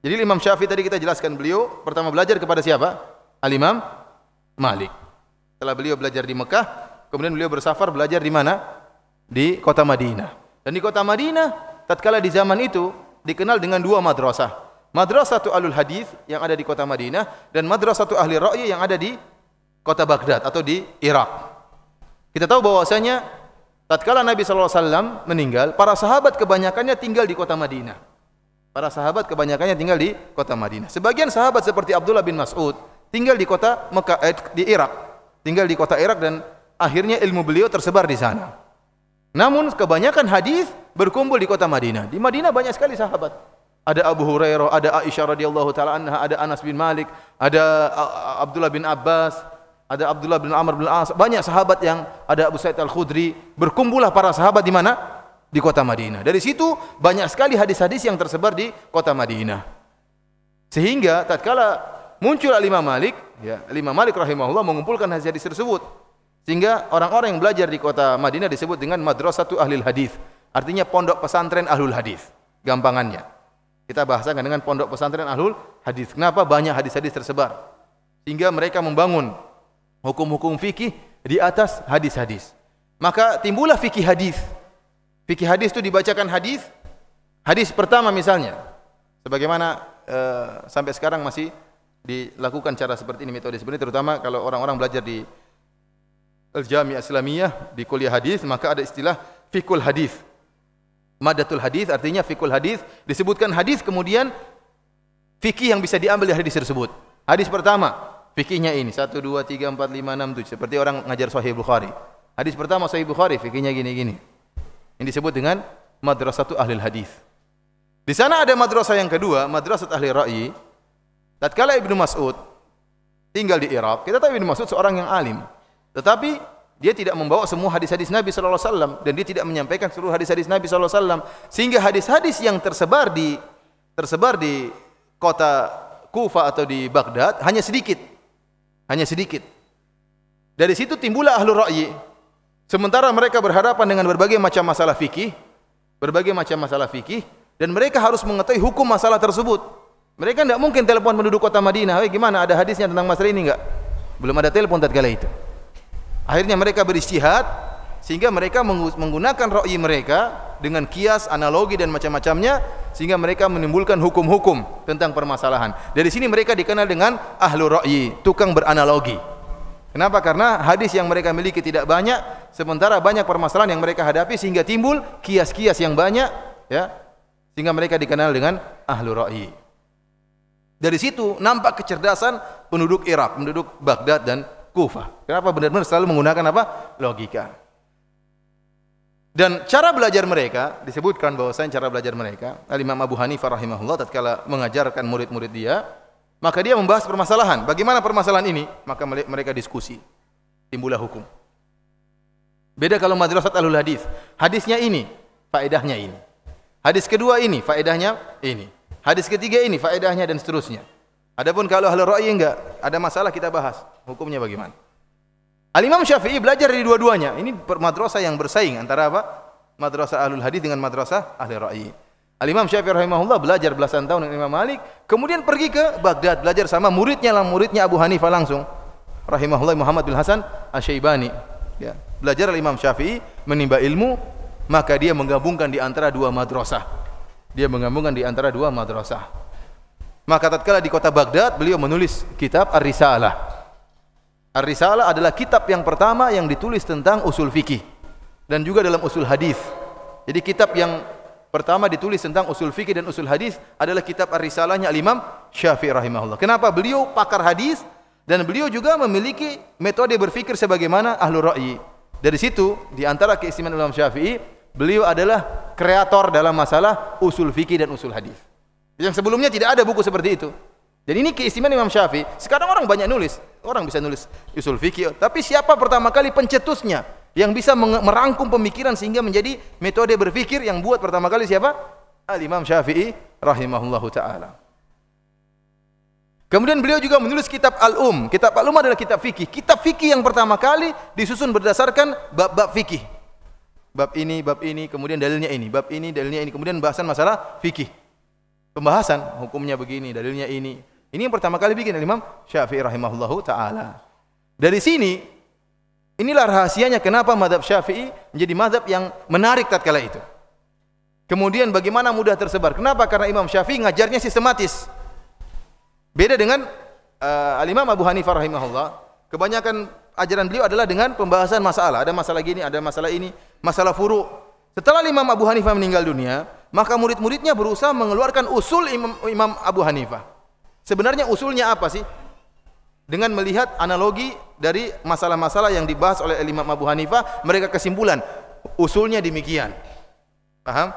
Jadi Imam Syafi'i tadi kita jelaskan, beliau pertama belajar kepada siapa? Al-Imam Malik. Setelah beliau belajar di Mekah, kemudian beliau bersafar belajar di mana? Di kota Madinah. Dan di kota Madinah tatkala di zaman itu dikenal dengan 2 madrasah. Madrasatu Ahlul Hadis yang ada di kota Madinah dan Madrasatu Ahli Ra'yi yang ada di kota Baghdad atau di Irak. Kita tahu bahwasanya tatkala Nabi sallallahu alaihi wasallam meninggal, para sahabat kebanyakannya tinggal di kota Madinah. Para sahabat kebanyakannya tinggal di kota Madinah. Sebagian sahabat seperti Abdullah bin Mas'ud tinggal di kota Mekah, di Irak. Tinggal di kota Irak dan akhirnya ilmu beliau tersebar di sana. Namun kebanyakan hadis berkumpul di kota Madinah. Di Madinah banyak sekali sahabat. Ada Abu Hurairah, ada Aisyah radhiyallahu taala anha, ada Anas bin Malik, ada Abdullah bin Abbas, ada Abdullah bin Amr bin Al-As. Banyak sahabat yang ada Abu Sa'id Al-Khudri. Berkumpullah para sahabat di mana? Di kota Madinah. Dari situ banyak sekali hadis-hadis yang tersebar di kota Madinah. Sehingga tatkala muncul Imam Malik, ya, Imam Malik rahimahullah mengumpulkan hadis-hadis tersebut. Sehingga orang-orang yang belajar di kota Madinah disebut dengan Madrasatu Ahlil Hadis. Artinya pondok pesantren Ahlul Hadis. Gampangannya. Kita bahasakan dengan pondok pesantren Ahlul Hadis. Kenapa? Banyak hadis-hadis tersebar. Sehingga mereka membangun hukum-hukum fikih di atas hadis-hadis. Maka timbullah fikih hadis. Fikih hadis itu dibacakan hadis. Hadis pertama misalnya, sebagaimana sampai sekarang masih dilakukan cara seperti ini, metode seperti ini, terutama kalau orang-orang belajar di Al-Jami' Islamiyah di kuliah hadis, maka ada istilah fiqhul hadis. Madatul hadis artinya fiqhul hadis, disebutkan hadis kemudian fikih yang bisa diambil dari hadis tersebut. Hadis pertama, fikihnya ini 1 2 3 4 5 6 7, seperti orang ngajar Sahih Bukhari. Hadis pertama Sahih Bukhari, fikihnya gini-gini. Ini disebut dengan madrasatu ahlil hadis. Di sana ada madrasah yang kedua, madrasah ahli ra'yi. Tatkala Ibnu Mas'ud tinggal di Irak, kita tahu Ibnu Mas'ud seorang yang alim. Tetapi dia tidak membawa semua hadis-hadis Nabi sallallahu alaihi wasallam dan dia tidak menyampaikan seluruh hadis-hadis Nabi sallallahu alaihi wasallam, sehingga hadis-hadis yang tersebar di kota Kufah atau di Baghdad hanya sedikit. Hanya sedikit. Dari situ timbullah ahlu ra'yi. Sementara mereka berhadapan dengan berbagai macam masalah fikih, dan mereka harus mengetahui hukum masalah tersebut. Mereka tidak mungkin telepon penduduk kota Madinah, gimana ada hadisnya tentang masalah ini enggak? Belum ada telepon tatkala itu. Akhirnya mereka beristihad, sehingga mereka menggunakan ra'yi mereka dengan kias, analogi dan macam-macamnya, sehingga mereka menimbulkan hukum-hukum tentang permasalahan. Dari sini mereka dikenal dengan ahlu ra'yi, tukang beranalogi. Kenapa? Karena hadis yang mereka miliki tidak banyak, sementara banyak permasalahan yang mereka hadapi, sehingga timbul kias-kias yang banyak, ya, sehingga mereka dikenal dengan ahlu ra'yi. Dari situ nampak kecerdasan penduduk Irak, penduduk Baghdad dan Kufah. Kenapa? Benar-benar selalu menggunakan apa? Logika. Dan cara belajar mereka, disebutkan bahwasanya cara belajar mereka, Al-Imam Abu Hanifah rahimahullah tatkala mengajarkan murid-murid dia, maka dia membahas permasalahan. Bagaimana permasalahan ini? Maka mereka diskusi. Timbullah hukum. Beda kalau madrasah ahlul hadis. Hadisnya ini, faedahnya ini. Hadis kedua ini, faedahnya ini. Hadis ketiga ini, faedahnya dan seterusnya. Adapun kalau ahlul ra'yi enggak, ada masalah kita bahas. Hukumnya bagaimana? Al-Imam Syafi'i belajar dari dua-duanya. Ini madrasah yang bersaing antara apa? Madrasah ahlul hadis dengan madrasah ahli ra'yi. Al-Imam Syafi'i rahimahullah belajar belasan tahun dengan Imam Malik, kemudian pergi ke Baghdad belajar sama muridnya Abu Hanifah langsung. Rahimahullah Muhammad bin Hasan Asy-Syaibani. Ya, belajar Imam Syafi'i menimba ilmu, maka dia menggabungkan di antara dua madrasah. Maka tatkala di kota Baghdad beliau menulis kitab Ar-Risalah. Ar-Risalah adalah kitab yang pertama yang ditulis tentang usul fikih dan juga dalam usul hadis. Jadi kitab yang pertama ditulis tentang usul fikih dan usul hadis adalah kitab Ar-Risalahnya Al-Imam Syafi'i rahimahullah. Kenapa? Beliau pakar hadis dan beliau juga memiliki metode berfikir sebagaimana ahlu ra'yi. Dari situ di antara keistimewaan Imam Syafi'i, beliau adalah kreator dalam masalah usul fikih dan usul hadis. Yang sebelumnya tidak ada buku seperti itu. Dan ini keistimewaan Imam Syafi'i. Sekarang orang banyak nulis, orang bisa nulis usul fikih, tapi siapa pertama kali pencetusnya yang bisa merangkum pemikiran sehingga menjadi metode berfikir yang buat pertama kali siapa? Al-Imam Syafi'i rahimahullahu taala. Kemudian beliau juga menulis kitab Al-Um. Kitab Al-Um adalah kitab fikih. Kitab fikih yang pertama kali disusun berdasarkan bab-bab fikih. Bab ini, kemudian dalilnya ini, bab ini, dalilnya ini, kemudian bahasan masalah fikih. Pembahasan hukumnya begini, dalilnya ini. Ini yang pertama kali bikin Imam Syafi'i rahimahullahu taala. Dari sini inilah rahasianya kenapa mazhab Syafi'i menjadi mazhab yang menarik tatkala itu. Kemudian bagaimana mudah tersebar? Kenapa? Karena Imam Syafi'i ngajarnya sistematis. Beda dengan Al-Imam Abu Hanifah rahimahullah. Kebanyakan ajaran beliau adalah dengan pembahasan masalah. Ada masalah gini, ada masalah ini, masalah furu'. Setelah Imam Abu Hanifah meninggal dunia, maka murid-muridnya berusaha mengeluarkan usul Imam Abu Hanifah. Sebenarnya usulnya apa sih? Dengan melihat analogi dari masalah-masalah yang dibahas oleh Imam Abu Hanifah, mereka kesimpulan usulnya demikian. Paham?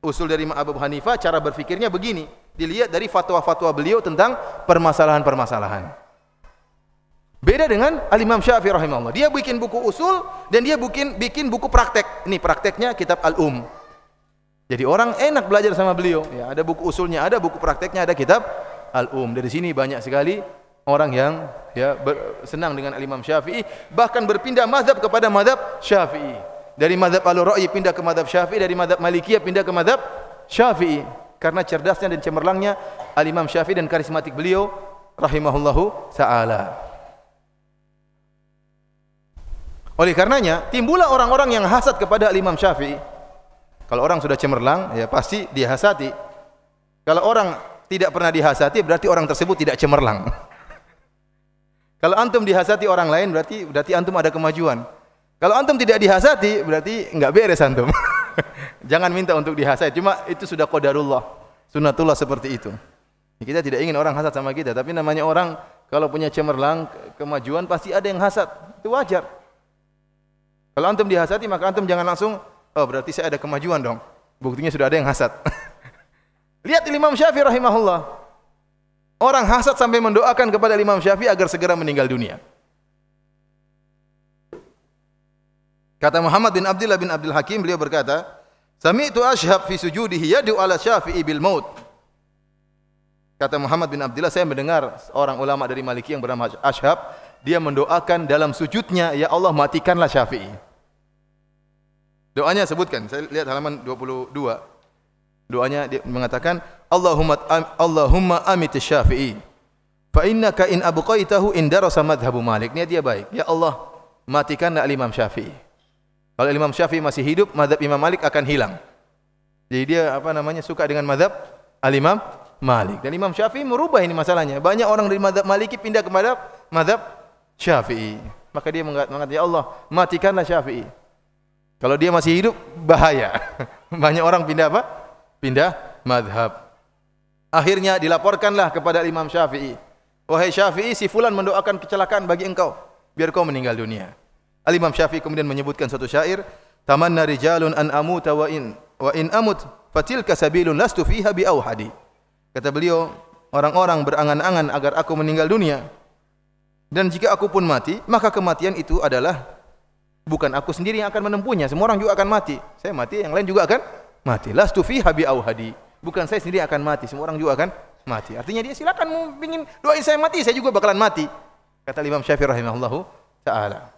Usul dari Imam Abu Hanifah, cara berfikirnya begini. Dilihat dari fatwa-fatwa beliau tentang permasalahan-permasalahan. Beda dengan Al-Imam Syafi'i rahimahullah. Dia bikin buku usul dan dia bikin buku praktek. Ini prakteknya kitab Al-Um. Jadi orang enak belajar sama beliau. Ya, ada buku usulnya, ada buku prakteknya, ada kitab Al-Um. Dari sini banyak sekali orang yang senang dengan Al-Imam Syafi'i, bahkan berpindah mazhab kepada mazhab Syafi'i. Dari mazhab Al-Ra'yi pindah ke mazhab Syafi'i, dari mazhab Malikiyah pindah ke mazhab Syafi'i. Karena cerdasnya dan cemerlangnya Al-Imam Syafi'i dan karismatik beliau rahimahullahu ta'ala. Oleh karenanya timbullah orang-orang yang hasad kepada Al-Imam Syafi'i. Kalau orang sudah cemerlang, ya pasti dia hasati. Kalau orang tidak pernah dihasati, berarti orang tersebut tidak cemerlang. Kalau antum dihasati orang lain, berarti antum ada kemajuan. Kalau antum tidak dihasati, berarti enggak beres antum. Jangan minta untuk dihasati, cuma itu sudah qadarullah, sunnatullah seperti itu. Kita tidak ingin orang hasad sama kita, tapi namanya orang kalau punya cemerlang, kemajuan pasti ada yang hasad. Itu wajar. Kalau antum dihasati, maka antum jangan langsung, oh berarti saya ada kemajuan dong. Buktinya sudah ada yang hasad. Lihat Imam Syafi'i rahimahullah. Orang hasad sampai mendoakan kepada Imam Syafi'i agar segera meninggal dunia. Kata Muhammad bin Abdullah bin Abdul Hakim, beliau berkata, "Sami'tu Ashhab fi sujudihi yad'u ala Syafi'i bil maut." Kata Muhammad bin Abdullah, saya mendengar seorang ulama dari Maliki yang bernama Ashhab, dia mendoakan dalam sujudnya, ya Allah matikanlah Syafi'i. Doanya sebutkan, saya lihat halaman 22. Doanya dia mengatakan, Allahumma amit Syafi'i, fa innaka in abqaitahu in darasa madhhabu Malik. Niat dia baik. Ya Allah, matikanlah Imam Syafi'i. Kalau Imam Syafi'i masih hidup, mazhab Imam Malik akan hilang. Jadi dia suka dengan mazhab Al-Imam Malik. Dan Imam Syafi'i merubah ini masalahnya. Banyak orang dari mazhab Maliki pindah ke mazhab Syafi'i. Maka dia mengatakan, ya Allah, matikanlah Syafi'i. Kalau dia masih hidup, bahaya. Banyak orang pindah apa? Pindah mazhab. Akhirnya dilaporkanlah kepada Imam Syafi'i. Wahai Syafi'i, si fulan mendoakan kecelakaan bagi engkau, biar kau meninggal dunia. Al-Imam Syafi'i kemudian menyebutkan suatu syair, tamanna rijalun an amuta wa in amut fatilka sabilun lastu fiha bi auhadi. Kata beliau, orang-orang berangan-angan agar aku meninggal dunia. Dan jika aku pun mati, maka kematian itu adalah bukan aku sendiri yang akan menempuhnya, semua orang juga akan mati. Saya mati, yang lain juga akan mati. Lastu fiha bi auhadi. Bukan saya sendiri akan mati, semua orang juga akan mati. Artinya dia silakan ingin doain saya mati, saya juga bakalan mati. Kata Imam Syafi'i rahimahullahu taala.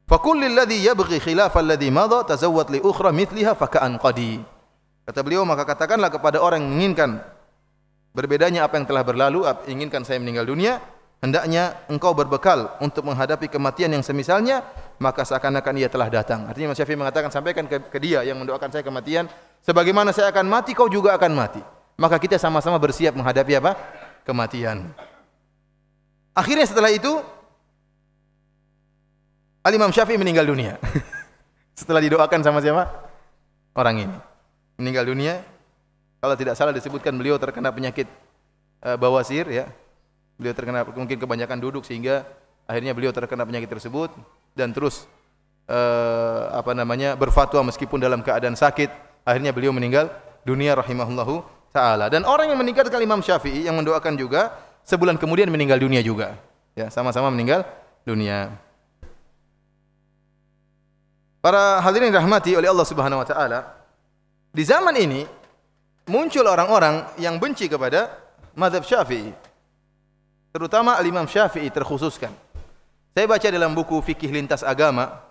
Fa kullil ladzi yabghi khilafal ladzi madha tazawwad li ukhra mithliha fa ka'an qadi. Kata beliau, maka katakanlah kepada orang yang menginginkan berbedanya apa yang telah berlalu, inginkan saya meninggal dunia, hendaknya engkau berbekal untuk menghadapi kematian yang semisalnya, maka seakan-akan ia telah datang. Artinya Imam Syafi'i mengatakan, sampaikan ke dia yang mendoakan saya kematian, sebagaimana saya akan mati, kau juga akan mati. Maka kita sama-sama bersiap menghadapi apa? Kematian. Akhirnya setelah itu, Al-Imam Syafi'i meninggal dunia. Setelah didoakan sama siapa? Orang ini. Meninggal dunia. Kalau tidak salah disebutkan beliau terkena penyakit bawasir, ya. Beliau terkena, mungkin kebanyakan duduk sehingga akhirnya beliau terkena penyakit tersebut dan terus berfatwa meskipun dalam keadaan sakit. Akhirnya beliau meninggal dunia rahimahullahu taala. Dan orang yang meninggalkan Imam Syafi'i yang mendoakan juga sebulan kemudian meninggal dunia juga. Ya, sama-sama meninggal dunia. Para hadirin dirahmati oleh Allah Subhanahu wa taala, di zaman ini muncul orang-orang yang benci kepada mazhab Syafi'i. Terutama Al-Imam Syafi'i terkhususkan. Saya baca dalam buku Fikih Lintas Agama,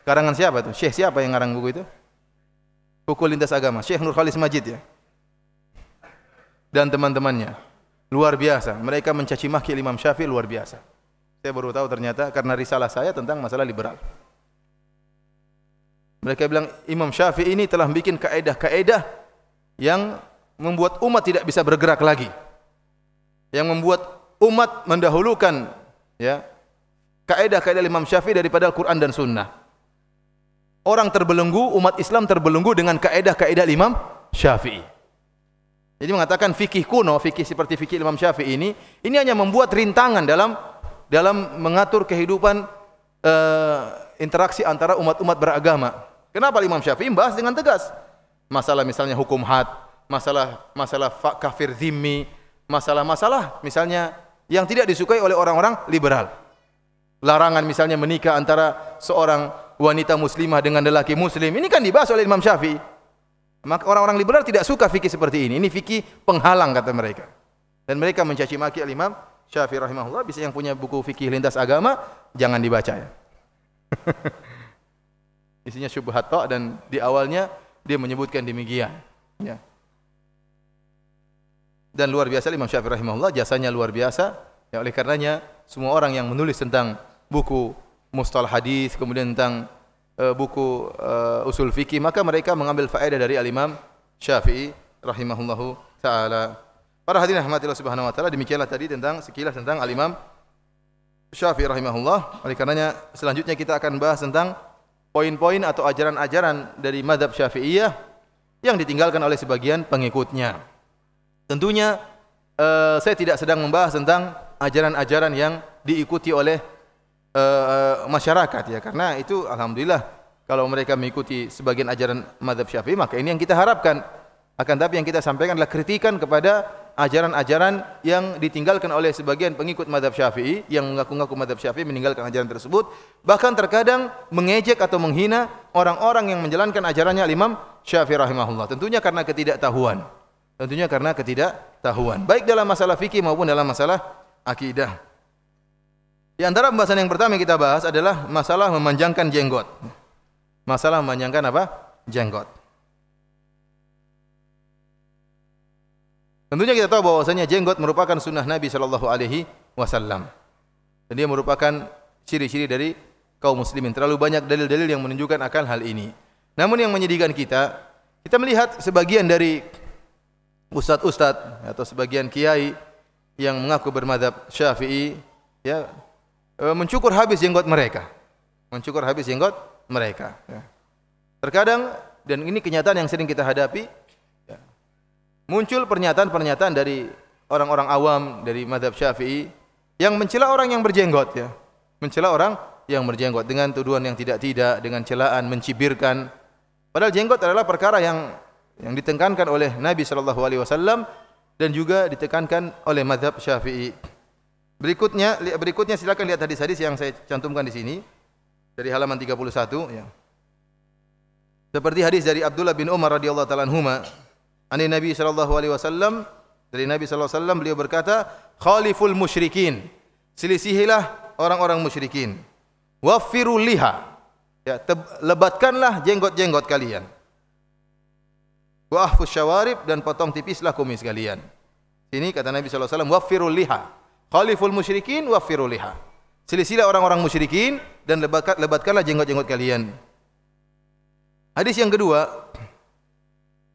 karangan siapa itu? Syekh siapa yang ngarang buku itu? Buku Lintas Agama, Syekh Nur Khalis Majid, ya. Dan teman-temannya. Luar biasa, mereka mencaci maki Imam Syafi'i luar biasa. Saya baru tahu ternyata karena risalah saya tentang masalah liberal. Mereka bilang Imam Syafi'i ini telah bikin kaedah-kaedah yang membuat umat tidak bisa bergerak lagi. Yang membuat umat mendahulukan, ya, kaedah-kaedah Imam Syafi'i daripada Al-Quran dan Sunnah. Orang terbelenggu, umat Islam terbelenggu dengan kaedah-kaedah Imam Syafi'i. Jadi mengatakan fikih kuno, fikih seperti fikih Imam Syafi'i ini hanya membuat rintangan dalam mengatur kehidupan interaksi antara umat-umat beragama. Kenapa Imam Syafi'i membahas dengan tegas? Masalah misalnya hukum had, masalah kafir zimmi, masalah-masalah misalnya yang tidak disukai oleh orang-orang liberal. Larangan misalnya menikah antara seorang wanita muslimah dengan lelaki muslim. Ini kan dibahas oleh Imam Syafi'i. Maka orang-orang liberal tidak suka fikih seperti ini. Ini fikih penghalang kata mereka. Dan mereka mencaci maki Imam Syafi'i rahimahullah. Bisa yang punya buku fikih lintas agama jangan dibaca, ya. Isinya syubhat dan di awalnya dia menyebutkan demikian, ya. Dan luar biasa Imam Syafi'i rahimahullah, jasanya luar biasa. Ya, oleh karenanya semua orang yang menulis tentang buku mustalah hadis, kemudian tentang buku usul fikih, maka mereka mengambil faedah dari Al-Imam Syafi'i rahimahullahu taala. Para hadirin rahmatillah subhanahu wa ta'ala, demikianlah tadi tentang sekilas tentang Al-Imam Syafi'i rahimahullah. Oleh karenanya selanjutnya kita akan bahas tentang poin-poin atau ajaran-ajaran dari mazhab Syafi'iyah yang ditinggalkan oleh sebagian pengikutnya. Tentunya saya tidak sedang membahas tentang ajaran-ajaran yang diikuti oleh masyarakat ya, karena itu alhamdulillah kalau mereka mengikuti sebagian ajaran mazhab Syafi'i maka ini yang kita harapkan. Akan tapi yang kita sampaikan adalah kritikan kepada ajaran-ajaran yang ditinggalkan oleh sebagian pengikut mazhab Syafi'i yang mengaku-ngaku mazhab Syafi'i meninggalkan ajaran tersebut, bahkan terkadang mengejek atau menghina orang-orang yang menjalankan ajarannya Imam Syafi'i rahimahullah. Tentunya karena ketidaktahuan. Baik dalam masalah fikih maupun dalam masalah akidah. Di antara pembahasan yang pertama yang kita bahas adalah masalah memanjangkan jenggot. Masalah memanjangkan apa? Jenggot. Tentunya kita tahu bahwasanya jenggot merupakan sunnah Nabi sallallahu alaihi wasallam. Dan dia merupakan ciri-ciri dari kaum muslimin. Terlalu banyak dalil-dalil yang menunjukkan akan hal ini. Namun yang menyedihkan kita melihat sebagian dari ustadz-ustadz atau sebagian kiai yang mengaku bermadzhab Syafi'i ya, mencukur habis jenggot mereka. Ya. Terkadang, dan ini kenyataan yang sering kita hadapi, muncul pernyataan-pernyataan dari orang-orang awam dari mazhab Syafi'i yang mencela orang yang berjenggot ya. Mencela orang yang berjenggot dengan tuduhan yang tidak-tidak, dengan celaan, mencibirkan. Padahal jenggot adalah perkara yang ditekankan oleh Nabi sallallahu alaihi wasallam dan juga ditekankan oleh mazhab Syafi'i. Berikutnya silakan lihat hadis-hadis yang saya cantumkan di sini dari halaman 31 ya. Seperti hadis dari Abdullah bin Umar radhiyallahu taala anhuma, Ani Nabi sallallahu alaihi wasallam, dari Nabi sallallahu alaihi wasallam beliau berkata, "Khaliful musyrikin." Selisihilah orang-orang musyrikin. Waffiru liha. Ya, lebatkanlah jenggot-jenggot kalian. Wa ahfus syawarib, dan potong tipislah kumis kalian. Ini kata Nabi sallallahu alaihi wasallam, waffiru liha. Khaliful musyrikin waffiru liha. Selisihilah orang-orang musyrikin dan lebatkanlah jenggot-jenggot kalian. Hadis yang kedua,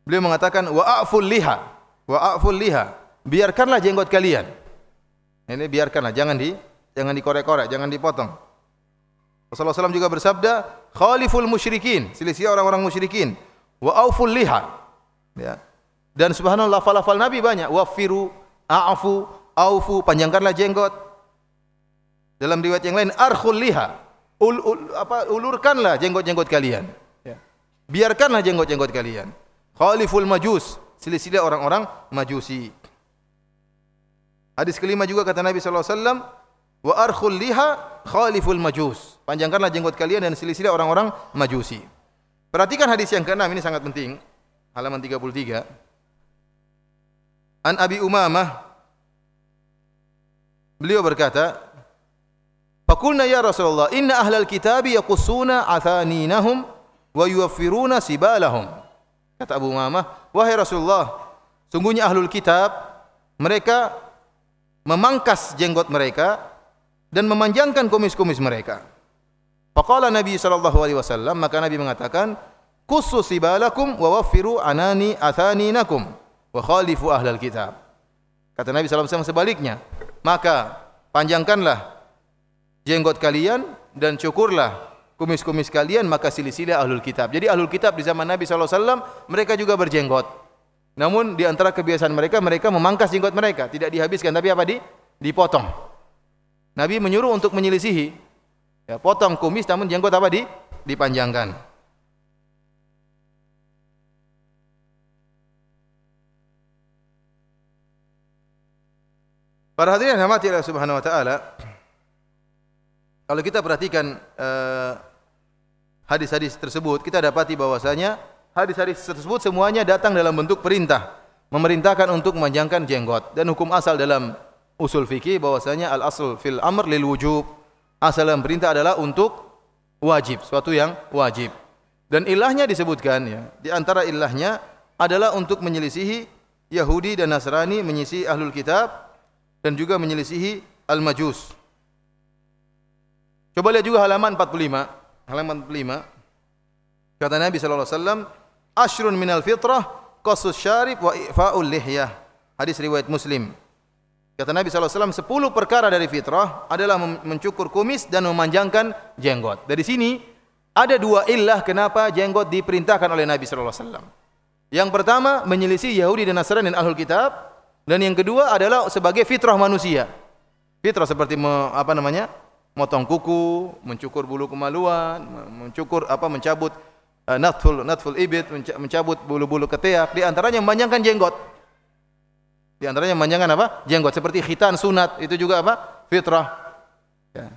beliau mengatakan wa'aful liha, biarkanlah jenggot kalian. Ini biarkanlah, jangan dikorek-korek, jangan dipotong. Rasulullah SAW juga bersabda, khaliful musyrikin, selisih orang-orang musyrikin, wa'aful liha. Ya. Dan subhanallah lafal-lafal Nabi banyak, wafiru, a'afu, aufu, panjangkanlah jenggot. Dalam riwayat yang lain, arkhul liha, ulurkanlah jenggot-jenggot kalian. Ya. Biarkanlah jenggot-jenggot kalian. Khaliful majus, silsilah orang-orang majusi. Hadis kelima juga kata Nabi sallallahu alaihi wasallam, wa arkhul liha khaliful majus. Panjangkanlah jenggot kalian dan silsilah orang-orang majusi. Perhatikan hadis yang keenam, ini sangat penting. Halaman 33. An Abi Umamah, beliau berkata, "Faqulna ya Rasulullah, inna ahlal kitabi yaqussuna athaninahum wa yuwaffiruna sibalahum." Kata Abu Umamah, wahai Rasulullah, sungguhnya ahlul kitab, mereka memangkas jenggot mereka dan memanjangkan kumis-kumis mereka. Faqala Nabi sallallahu alaihi wasallam, maka Nabi mengatakan, qussu sibalakum wa waffiru athaninakum wa khalifu ahlal kitab. Kata Nabi sallallahu alaihi wasallam sebaliknya, maka panjangkanlah jenggot kalian dan cukurlah kumis-kumis kalian, maka silsilah ahlul kitab. Jadi ahlul kitab di zaman Nabi sallallahu alaihi wasallam mereka juga berjenggot. Namun di antara kebiasaan mereka memangkas jenggot mereka, tidak dihabiskan tapi apa? Dipotong. Nabi menyuruh untuk menyelisihi. Ya, potong kumis namun jenggot apa? Dipanjangkan. Para hadirin yang dirahmati Allah Subhanahu wa taala, kalau kita perhatikan hadis-hadis tersebut, kita dapati bahwasanya hadis-hadis tersebut semuanya datang dalam bentuk perintah, memerintahkan untuk memanjangkan jenggot. Dan hukum asal dalam usul fikih bahwasanya al-asl fil amr lil wujub. Asal dalam perintah adalah untuk wajib, suatu yang wajib. Dan ilahnya disebutkan ya, di antara ilahnya adalah untuk menyelisihi Yahudi dan Nasrani, menyelisihi ahlul kitab dan juga menyelisihi al-majus. Coba lihat juga halaman 45. Halaman 45. Kata Nabi sallallahu alaihi wasallam, "Ashrun minal fitrah qassus syarib wa ifa'ul lihyah." Hadis riwayat Muslim. Kata Nabi SAW, 10 perkara dari fitrah adalah mencukur kumis dan memanjangkan jenggot. Dari sini ada 2 illah kenapa jenggot diperintahkan oleh Nabi SAW. Yang pertama, menyelisih Yahudi dan Nasrani dan Ahlul Kitab. Dan yang kedua adalah sebagai fitrah manusia. Fitrah seperti motong kuku, mencukur bulu kemaluan, mencabut natful ibit, mencabut bulu-bulu ketiak, di antaranya memanjangkan jenggot. Di antaranya memanjangkan jenggot, seperti khitan sunat, itu juga fitrah. Ya.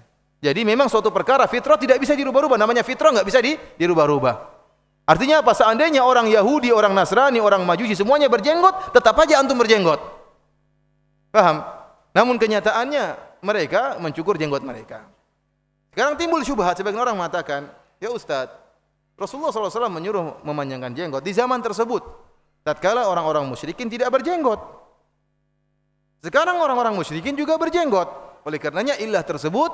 Jadi memang suatu perkara fitrah tidak bisa dirubah-rubah, namanya fitrah enggak bisa dirubah-rubah. Artinya apa? Seandainya orang Yahudi, orang Nasrani, orang Majusi semuanya berjenggot, tetap aja antum berjenggot. Paham? Namun kenyataannya mereka mencukur jenggot mereka. Sekarang timbul syubhat, sebagian orang mengatakan, ya Ustaz, Rasulullah SAW menyuruh memanjangkan jenggot di zaman tersebut, tatkala orang-orang musyrikin tidak berjenggot. Sekarang orang-orang musyrikin juga berjenggot. Oleh karenanya illah tersebut,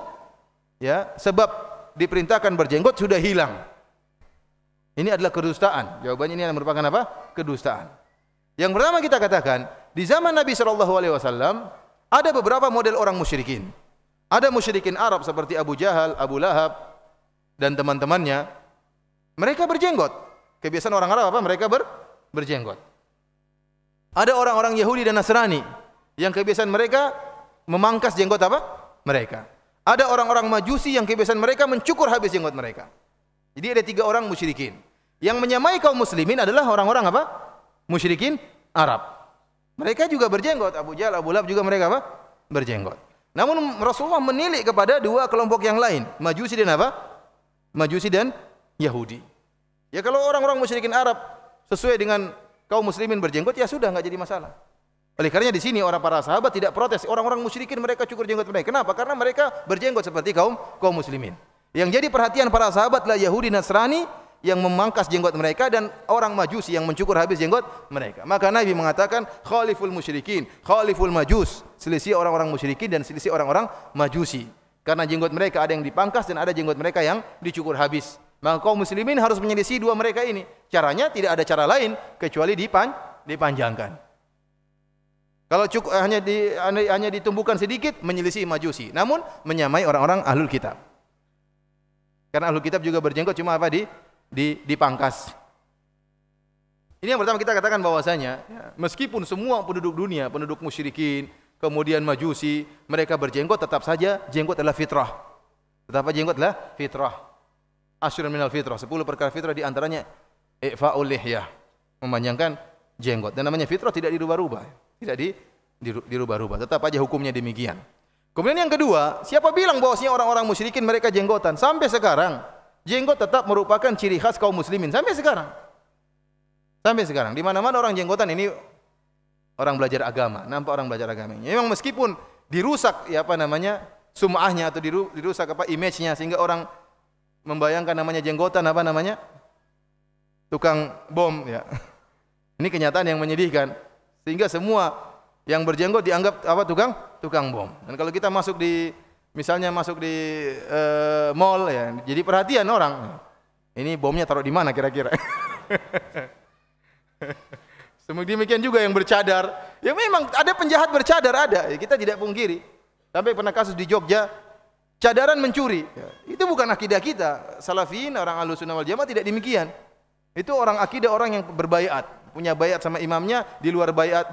ya, sebab diperintahkan berjenggot sudah hilang. Ini adalah kedustaan. Jawabannya ini merupakan kedustaan. Yang pertama kita katakan, di zaman Nabi SAW ada beberapa model orang musyrikin. Ada musyrikin Arab seperti Abu Jahal, Abu Lahab dan teman-temannya. Mereka berjenggot. Kebiasaan orang Arab mereka berjenggot. Ada orang-orang Yahudi dan Nasrani yang kebiasaan mereka memangkas jenggot mereka. Ada orang-orang Majusi yang kebiasaan mereka mencukur habis jenggot mereka. Jadi ada 3 orang musyrikin. Yang menyamai kaum muslimin adalah orang-orang musyrikin Arab. Mereka juga berjenggot. Abu Jahal, Abu Lahab juga mereka berjenggot. Namun Rasulullah menilik kepada 2 kelompok yang lain, Majusi dan Majusi dan Yahudi. Ya kalau orang-orang musyrikin Arab sesuai dengan kaum muslimin berjenggot, ya sudah, enggak jadi masalah. Oleh karenanya di sini para sahabat tidak protes. Orang-orang musyrikin mereka cukur jenggot mereka. Kenapa? Karena mereka berjenggot seperti kaum muslimin. Yang jadi perhatian para sahabat adalah Yahudi Nasrani yang memangkas jenggot mereka dan orang Majusi yang mencukur habis jenggot mereka. Maka Nabi mengatakan khaliful musyrikin, khaliful majus, selisih orang-orang musyrikin dan selisih orang-orang Majusi. Karena jenggot mereka ada yang dipangkas dan ada jenggot mereka yang dicukur habis. Maka kaum muslimin harus menyelisih 2 mereka ini. Caranya tidak ada cara lain kecuali dipanjangkan. Kalau hanya ditumbuhkan sedikit menyelisih Majusi, namun menyamai orang-orang Ahlul Kitab. Karena Ahlul Kitab juga berjenggot, cuma dipangkas. Ini yang pertama kita katakan bahwasanya, meskipun semua penduduk dunia, penduduk musyrikin, kemudian Majusi, mereka berjenggot, tetap saja jenggot adalah fitrah. Tetap jenggot adalah fitrah. Asyrun minal fitrah, 10 perkara fitrah di antaranya i'fa'ul lihyah, memanjangkan jenggot. Dan namanya fitrah tidak dirubah-rubah, tidak dirubah-rubah. Tetap aja hukumnya demikian. Kemudian yang kedua, siapa bilang bahwasanya orang-orang musyrikin mereka jenggotan? Sampai sekarang, jenggot tetap merupakan ciri khas kaum muslimin. Sampai sekarang. Sampai sekarang. Di mana-mana orang jenggotan ini orang belajar agama. Nampak orang belajar agama. Memang meskipun dirusak sum'ahnya atau dirusak image-nya sehingga orang membayangkan namanya jenggotan tukang bom ya. Ini kenyataan yang menyedihkan. Sehingga semua yang berjenggot dianggap tukang bom. Dan kalau kita misalnya masuk di mall ya, jadi perhatian orang. Ini bomnya taruh di mana kira-kira? Demikian juga yang bercadar. Ya memang ada penjahat bercadar ada. Ya, kita tidak pungkiri. Sampai pernah kasus di Jogja, cadaran mencuri. Ya, itu bukan akidah kita. Salafiyin, orang Ahlussunnah wal Jamaah tidak demikian. Itu orang akidah orang yang berbaiat. Punya baiat sama imamnya, di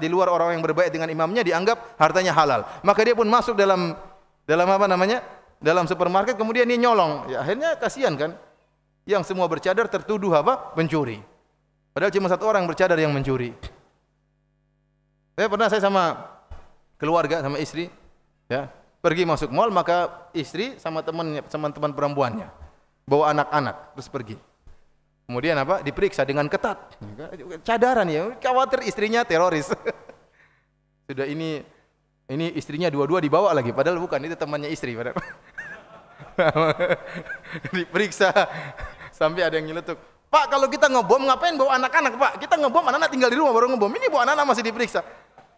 luar orang yang berbaiat dengan imamnya dianggap hartanya halal. Maka dia pun masuk dalam supermarket, kemudian dia nyolong. Ya, akhirnya kasihan kan? Yang semua bercadar tertuduh pencuri. Padahal cuma 1 orang bercadar yang mencuri. Saya sama keluarga, sama istri, ya, pergi masuk mal, maka istri sama teman perempuannya bawa anak-anak terus pergi. Kemudian diperiksa dengan ketat. Cadaran ya, khawatir istrinya teroris. Sudah ini istrinya dua-dua dibawa lagi, padahal bukan, itu temannya istri. Diperiksa sampai ada yang nyeletuk. Pak, kalau kita ngebom ngapain bawa anak-anak, Pak? Kita ngebom, anak-anak tinggal di rumah baru ngebom. Ini bawa anak-anak masih diperiksa.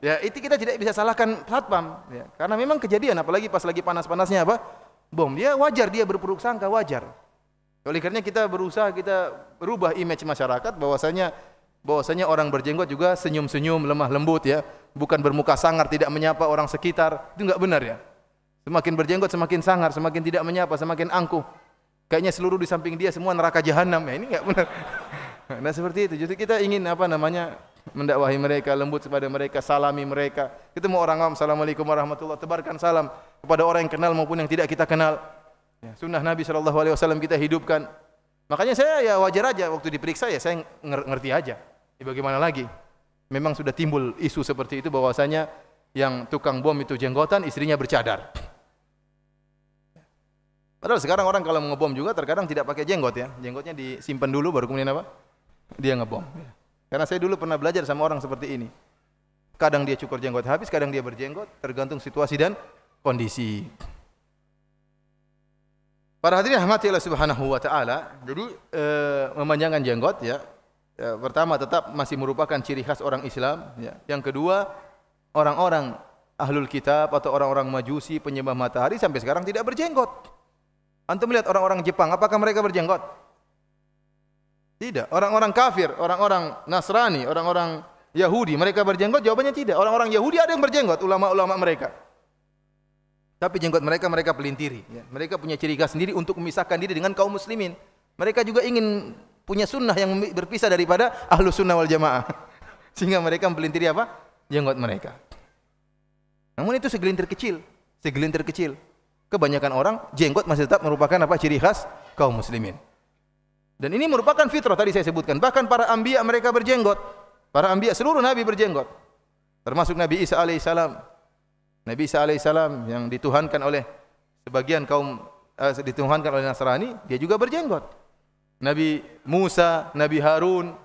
Ya, itu kita tidak bisa salahkan satpam. Ya, karena memang kejadian, apalagi pas lagi panas-panasnya bom. Dia wajar, dia berburuk sangka, wajar. Oleh karena kita berusaha kita berubah image masyarakat bahwasanya bahwasanya orang berjenggot juga senyum-senyum, lemah lembut ya, bukan bermuka sangar, tidak menyapa orang sekitar. Itu enggak benar ya. Semakin berjenggot semakin sangar, semakin tidak menyapa, semakin angkuh. Kayaknya seluruh di samping dia semua neraka jahanam ya. Ini enggak benar. Nah seperti itu. Justru kita ingin mendakwahi mereka, lembut kepada mereka, salami mereka. Ketemu orang awam, assalamualaikum warahmatullahi wabarakatuh, tebarkan salam kepada orang yang kenal maupun yang tidak kita kenal. Ya, sunnah Nabi SAW kita hidupkan. Makanya saya ya wajar aja waktu diperiksa ya saya ngerti aja. Ya, bagaimana lagi? Memang sudah timbul isu seperti itu bahwasanya yang tukang bom itu jenggotan, istrinya bercadar. Padahal sekarang orang kalau ngebom juga terkadang tidak pakai jenggot ya. Jenggotnya disimpan dulu baru kemudian apa? Dia ngebom. Karena saya dulu pernah belajar sama orang seperti ini. Kadang dia cukur jenggot habis, kadang dia berjenggot, tergantung situasi dan kondisi. Para hadirin rahmati Allah Subhanahu wa taala, jadi memanjangkan jenggot ya. Pertama tetap masih merupakan ciri khas orang Islam ya. Yang kedua, orang-orang ahlul kitab atau orang-orang Majusi penyembah matahari sampai sekarang tidak berjenggot. Antum lihat orang-orang Jepang, apakah mereka berjenggot? Tidak. Orang-orang kafir, orang-orang Nasrani, orang-orang Yahudi, mereka berjenggot? Jawabannya tidak. Orang-orang Yahudi ada yang berjenggot, ulama-ulama mereka. Tapi jenggot mereka pelintiri. Ya. Mereka punya ciri khas sendiri untuk memisahkan diri dengan kaum muslimin. Mereka juga ingin punya sunnah yang berpisah daripada ahlu sunnah wal jamaah. Sehingga mereka melintiri apa? Jenggot mereka. Namun itu segelintir kecil. Segelintir kecil. Kebanyakan orang, jenggot masih tetap merupakan apa? Ciri khas kaum muslimin. Dan ini merupakan fitrah tadi saya sebutkan. Bahkan para anbiya mereka berjenggot. Para anbiya seluruh nabi berjenggot. Termasuk Nabi Isa alaihissalam. Nabi Isa alaihissalam yang dituhankan oleh sebagian kaum dituhankan oleh Nasrani, dia juga berjenggot. Nabi Musa, Nabi Harun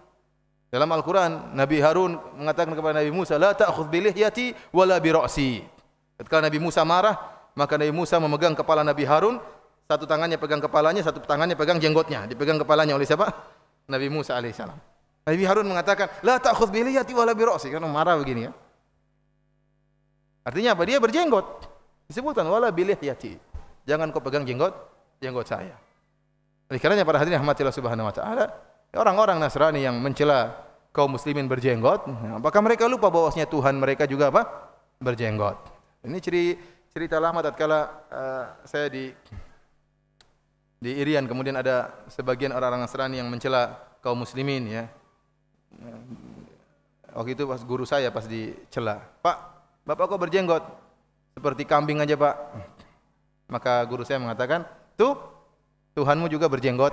dalam Al-Qur'an, Nabi Harun mengatakan kepada Nabi Musa, "La ta'khudh bi lihyati wala bi ra'si." Ketika Nabi Musa marah, maka Nabi Musa memegang kepala Nabi Harun, satu tangannya pegang kepalanya, satu tangannya pegang jenggotnya. Dipegang kepalanya oleh siapa? Nabi Musa alaihissalam. Nabi Harun mengatakan, "La ta'khudh bi lihyati wala bi ra'si." Karena marah begini ya. Artinya apa? Dia berjenggot. Disebutkan wala bi lihyati. Jangan kau pegang jenggot saya. Oleh karenanya para hadirin rahmatillah subhanahu wa ta'ala, orang-orang Nasrani yang mencela kaum muslimin berjenggot, apakah mereka lupa bahwasanya Tuhan mereka juga apa? Berjenggot. Ini cerita lama tatkala saya di Irian, kemudian ada sebagian orang-orang Nasrani yang mencela kaum muslimin ya. Waktu itu pas guru saya pas dicela, "Pak, Bapak kok berjenggot? Seperti kambing aja, Pak." Maka guru saya mengatakan, "Tuh, Tuhanmu juga berjenggot."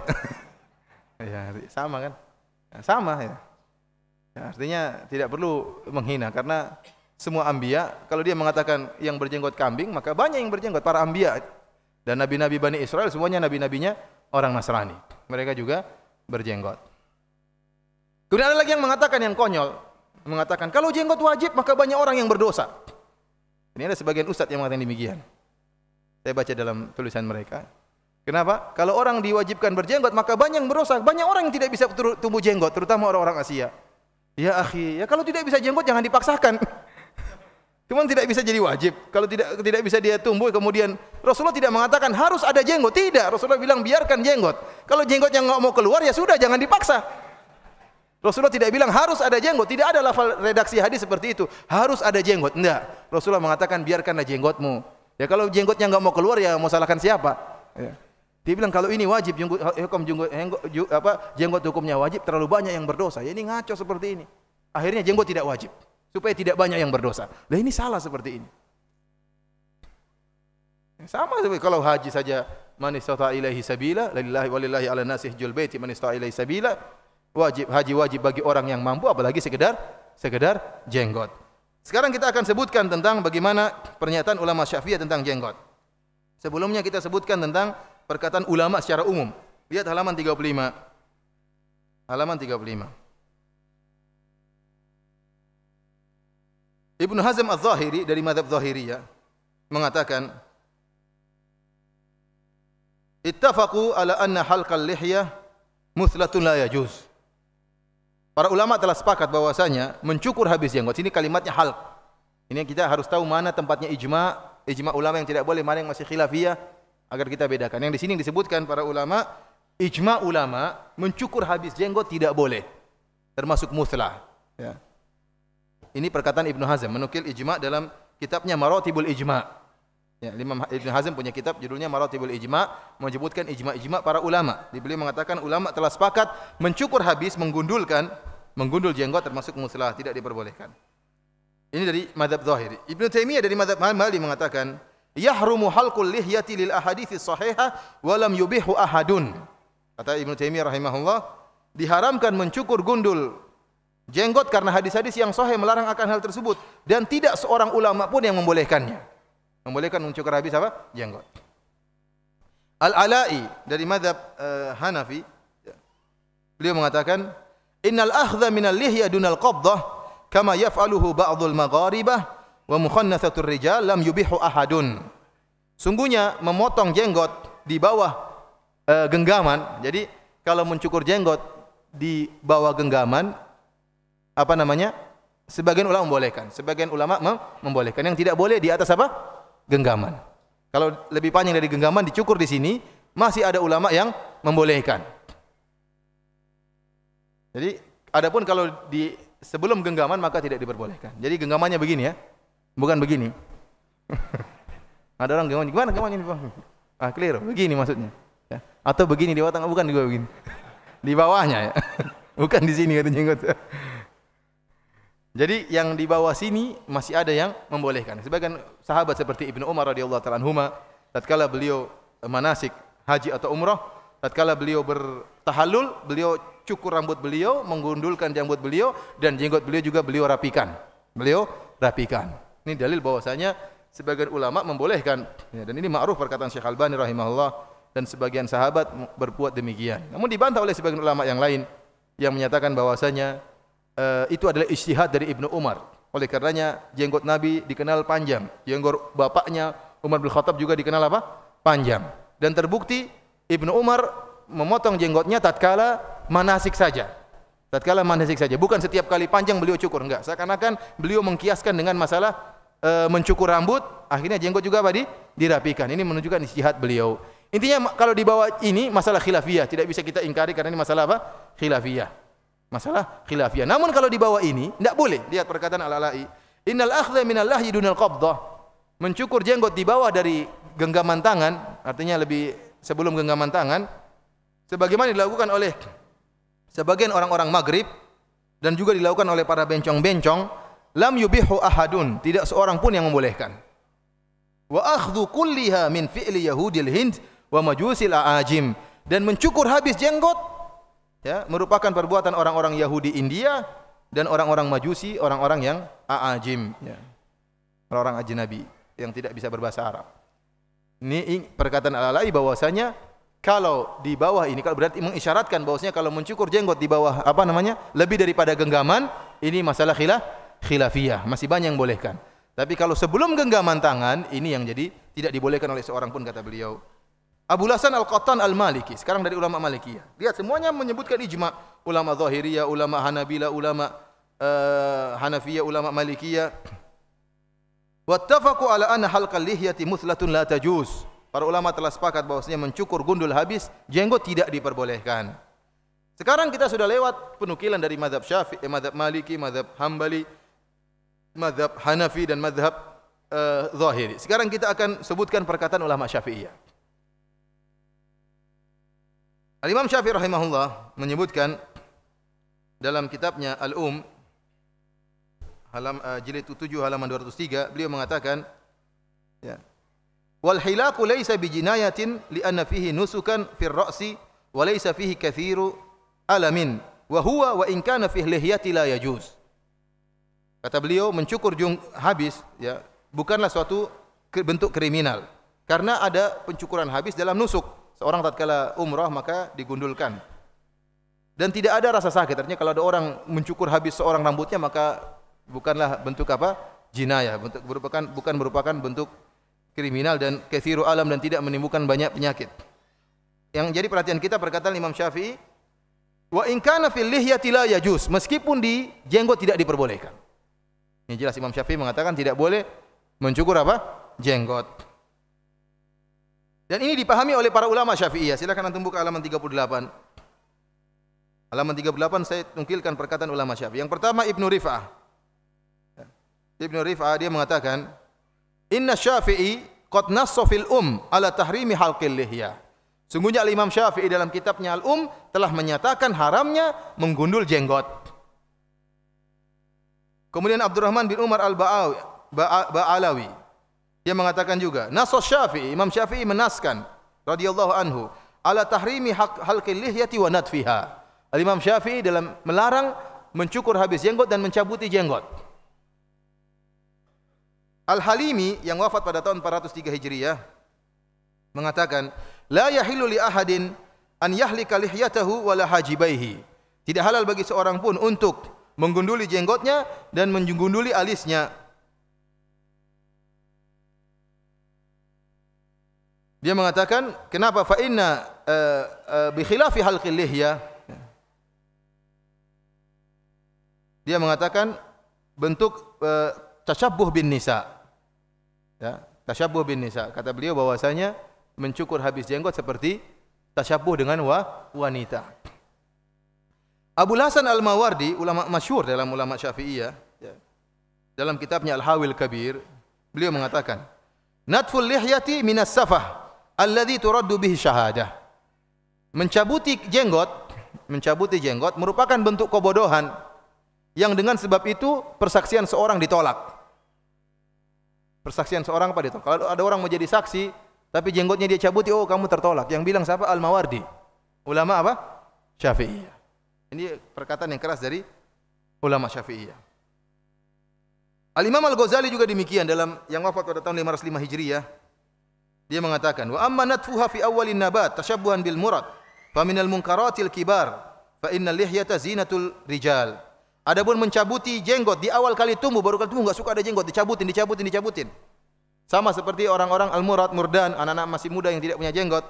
Ya, sama kan? Ya, sama ya. Ya, artinya tidak perlu menghina karena semua anbiya kalau dia mengatakan yang berjenggot kambing, maka banyak yang berjenggot para anbiya. Dan nabi-nabi Bani Israel semuanya nabi-nabinya orang Nasrani. Mereka juga berjenggot. Kemudian ada lagi yang mengatakan yang konyol, mengatakan kalau jenggot wajib maka banyak orang yang berdosa. Ini ada sebagian ustadz yang mengatakan demikian. Saya baca dalam tulisan mereka. Kenapa? Kalau orang diwajibkan berjenggot maka banyak yang berdosa. Banyak orang yang tidak bisa tumbuh jenggot, terutama orang-orang Asia. Ya akhi, ya kalau tidak bisa jenggot jangan dipaksakan. Cuman tidak bisa jadi wajib. Kalau tidak bisa dia tumbuh, kemudian Rasulullah tidak mengatakan harus ada jenggot. Tidak, Rasulullah bilang biarkan jenggot. Kalau jenggotnya nggak mau keluar ya sudah, jangan dipaksa. Rasulullah tidak bilang harus ada jenggot. Tidak ada lafal redaksi hadis seperti itu. Harus ada jenggot. Enggak. Rasulullah mengatakan biarkanlah jenggotmu. Ya kalau jenggotnya nggak mau keluar ya mau salahkan siapa? Ya. Dia bilang kalau ini wajib jenggot hukumnya wajib, terlalu banyak yang berdosa. Ya ini ngaco seperti ini. Akhirnya jenggot tidak wajib supaya tidak banyak yang berdosa. Lah ini salah seperti ini. Sama seperti kalau haji saja, man istata ilaihi sabila, lillahi walillahi ala nasi hajjul baiti man istata ilaihi sabila. Wajib haji wajib bagi orang yang mampu, apalagi sekedar jenggot. Sekarang kita akan sebutkan tentang bagaimana pernyataan ulama Syafi'iyah tentang jenggot. Sebelumnya kita sebutkan tentang perkataan ulama secara umum. Lihat halaman 35. Halaman 35. Ibnu Hazm Az-Zahiri dari mazhab Zahiriyah mengatakan, ittafaqu ala anna halqal lihyah muthlatun la yajuz. Para ulama telah sepakat bahwasanya mencukur habis jenggot. Sini kalimatnya halq. Ini kita harus tahu mana tempatnya ijma ulama yang tidak boleh, mana yang masih khilafiyah agar kita bedakan. Yang di sini disebutkan para ulama, ijma ulama mencukur habis jenggot tidak boleh. termasuk muslah. Ya. Ini perkataan Ibnu Hazm menukil ijma' dalam kitabnya Maratibul Ijma'. Ya, Imam Ibnu Hazm punya kitab judulnya Maratibul Ijma', menyebutkan ijma' para ulama. Beliau mengatakan ulama telah sepakat mencukur habis, menggundul jenggot termasuk muslah, tidak diperbolehkan. Ini dari mazhab Zahiri. Ibnu Taimiyah dari mazhab Maliki mengatakan, "Yahrumu halqul lihyati lil ahadits shahihah wa lam yubihu ahadun." Kata Ibnu Taimiyah rahimahullah, diharamkan mencukur gundul jenggot karena hadis-hadis yang sahih melarang akan hal tersebut dan tidak seorang ulama pun yang membolehkannya. Membolehkan mencukur habis apa? Jenggot. Al-Ala'i dari mazhab Hanafi, beliau mengatakan, "Innal akhdha minal lihya dunal qabdah kama yaf'aluhu ba'dul magharibah wa mukhannathatur rijal lam yubihu ahadun." Sungguhnya memotong jenggot di bawah genggaman. Jadi kalau mencukur jenggot di bawah genggaman, apa namanya? Sebagian ulama membolehkan, sebagian ulama membolehkan. Yang tidak boleh di atas apa? Genggaman. Kalau lebih panjang dari genggaman dicukur di sini, masih ada ulama yang membolehkan. Jadi, adapun kalau di sebelum genggaman maka tidak diperbolehkan. Jadi genggamannya begini ya, bukan begini. Ada orang genggaman, gimana genggamannya ini, Bang? Ah, clear, begini maksudnya. Ya. Atau begini di bawah, bukan juga begini. Di bawahnya ya. Bukan di sini kata jenggot. Jadi yang di bawah sini masih ada yang membolehkan. Sebagian sahabat seperti Ibnu Umar radhiyallahu ta'ala anhuma, tatkala beliau manasik haji atau umrah, tatkala beliau bertahallul, beliau cukur rambut beliau, menggundulkan janggut beliau, dan jenggot beliau juga beliau rapikan. Ini dalil bahwasanya sebagian ulama membolehkan. Ya, dan ini ma'ruf perkataan Syekh Albani rahimahullah dan sebagian sahabat berbuat demikian. Namun dibantah oleh sebagian ulama yang lain yang menyatakan bahwasanya itu adalah ijtihad dari Ibnu Umar. Oleh karenanya jenggot Nabi dikenal panjang, jenggot bapaknya Umar bin Khattab juga dikenal apa? Panjang. Dan terbukti Ibnu Umar memotong jenggotnya tatkala manasik saja. Bukan setiap kali panjang beliau cukur, enggak. Seakan-akan beliau mengkiaskan dengan masalah mencukur rambut, akhirnya jenggot juga apa? Dirapikan. Ini menunjukkan ijtihad beliau. Intinya kalau di bawah ini masalah khilafiyah, tidak bisa kita ingkari karena ini masalah apa? Khilafiyah. Namun kalau di bawah ini tidak boleh. Lihat perkataan Al-Ala'i, "Innal akhdha minal lahyi dunal qabdah." Mencukur jenggot di bawah dari genggaman tangan, artinya lebih sebelum genggaman tangan, sebagaimana dilakukan oleh sebagian orang-orang Maghrib dan juga dilakukan oleh para bencong-bencong, lam yubihu ahadun, tidak seorang pun yang membolehkan. Wa akhdhu kulliha min fi'li yahudil Hind wa majusil a'ajim, dan mencukur habis jenggot ya, merupakan perbuatan orang-orang Yahudi India dan orang-orang Majusi, orang-orang yang a'ajim, ya. Orang-orang ajnabi yang tidak bisa berbahasa Arab. Ini perkataan Al-Ala'i bahwasanya kalau di bawah ini, kalau berarti mengisyaratkan bahwasanya kalau mencukur jenggot di bawah apa namanya? Lebih daripada genggaman, ini masalah khilafiyah, masih banyak yang bolehkan. Tapi kalau sebelum genggaman tangan, ini yang jadi tidak dibolehkan oleh seorang pun, kata beliau. Abu Hasan Al-Qattan Al-Maliki, sekarang dari ulama Malikiyah. Lihat semuanya menyebutkan ijma', ulama Zahiriyah, ulama Hanabila, ulama Hanafiyah, ulama Malikiyah. Wattafaqu ala anna halqal lihyati muthlatun la tajuz. Para ulama telah sepakat bahwasanya mencukur gundul habis jenggot tidak diperbolehkan. Sekarang kita sudah lewat penukilan dari mazhab Syafi'i, mazhab Maliki, mazhab Hambali, mazhab Hanafi dan mazhab Zahiri. Sekarang kita akan sebutkan perkataan ulama Syafi'iyah. Al-Imam Syafi'i rahimahullah menyebutkan dalam kitabnya jilid 7 halaman 203, beliau mengatakan, ya, wal hilaku laysa bijinayatin li'anna fihi nusukan fir ra'si wa laysa fihi kathiru alamin wa huwa wa in kana fihi lihyati la yajuz. Kata beliau, mencukur habis ya bukanlah suatu bentuk kriminal karena ada pencukuran habis dalam nusuk. Seorang tatkala umrah maka digundulkan dan tidak ada rasa sakit. Artinya kalau ada orang mencukur habis seorang rambutnya maka bukanlah bentuk apa? Jinayah, bukan merupakan bentuk kriminal dan kathiru alam dan tidak menimbulkan banyak penyakit. Yang jadi perhatian kita perkataan Imam Syafi'i, wa in kana fil lihyati la yajuz, meskipun di jenggot tidak diperbolehkan. Ini jelas Imam Syafi'i mengatakan tidak boleh mencukur apa? Jenggot. Dan ini dipahami oleh para ulama Syafi'iyah. Silakan antum buka halaman 38. Halaman 38 saya nukilkan perkataan ulama Syafi'i. Yang pertama Ibnu Rif'ah. Ibnu Rif'ah dia mengatakan, "Inna Syafi'i qad nassa fil ala tahrimi halqil lihya." Sungguhnya Imam Syafi'i dalam kitabnya Al-Um telah menyatakan haramnya menggundul jenggot. Kemudian Abdurrahman bin Umar Al-Ba'alawi dia mengatakan juga, nassa Syafi'i, Imam Syafi'i menaskan radhiyallahu anhu ala tahrimi halqil lihyati wa natfiha. Imam Syafi'i dalam melarang mencukur habis jenggot dan mencabuti jenggot. Al-Halimi yang wafat pada tahun 403 Hijriah mengatakan, la yahillu li ahadin an yahlika lihyatahu wala hajibaihi. Tidak halal bagi seorang pun untuk menggunduli jenggotnya dan menggunduli alisnya. Dia mengatakan, kenapa? Fa inna bi khilafi halqil lihya. Dia mengatakan bentuk tashabbuh bin nisa. Ya, tashabbuh bin nisa. Kata beliau bahwasanya mencukur habis jenggot seperti tashabbuh dengan wanita. Abul Hasan Al-Mawardi, ulama masyhur dalam ulama Syafi'iyah, ya, dalam kitabnya Al-Hawil Kabir, beliau mengatakan, natful lihyati minas safah alladhi turaddu bihi syahadah. Mencabuti jenggot merupakan bentuk kebodohan yang dengan sebab itu persaksian seorang ditolak. Persaksian seorang apa ditolak? Kalau ada orang mau jadi saksi tapi jenggotnya dia cabuti, oh kamu tertolak. Yang bilang siapa? Al-Mawardi. Ulama apa? Syafi'iyah. Ini perkataan yang keras dari ulama Syafi'iyah. Al-Imam Al-Ghazali juga demikian dalam yang wafat pada tahun 505 Hijriah. Dia mengatakan, wa amma natfuha fi awwalin nabat tashabbuhan bil murad fa minal munkaratil kibar fa innal lihyata zinatul rijal. Adapun mencabuti jenggot di awal kali tumbuh, baru kali tumbuh enggak suka ada jenggot, dicabutin. Sama seperti orang-orang al-murad, murdan, anak-anak masih muda yang tidak punya jenggot.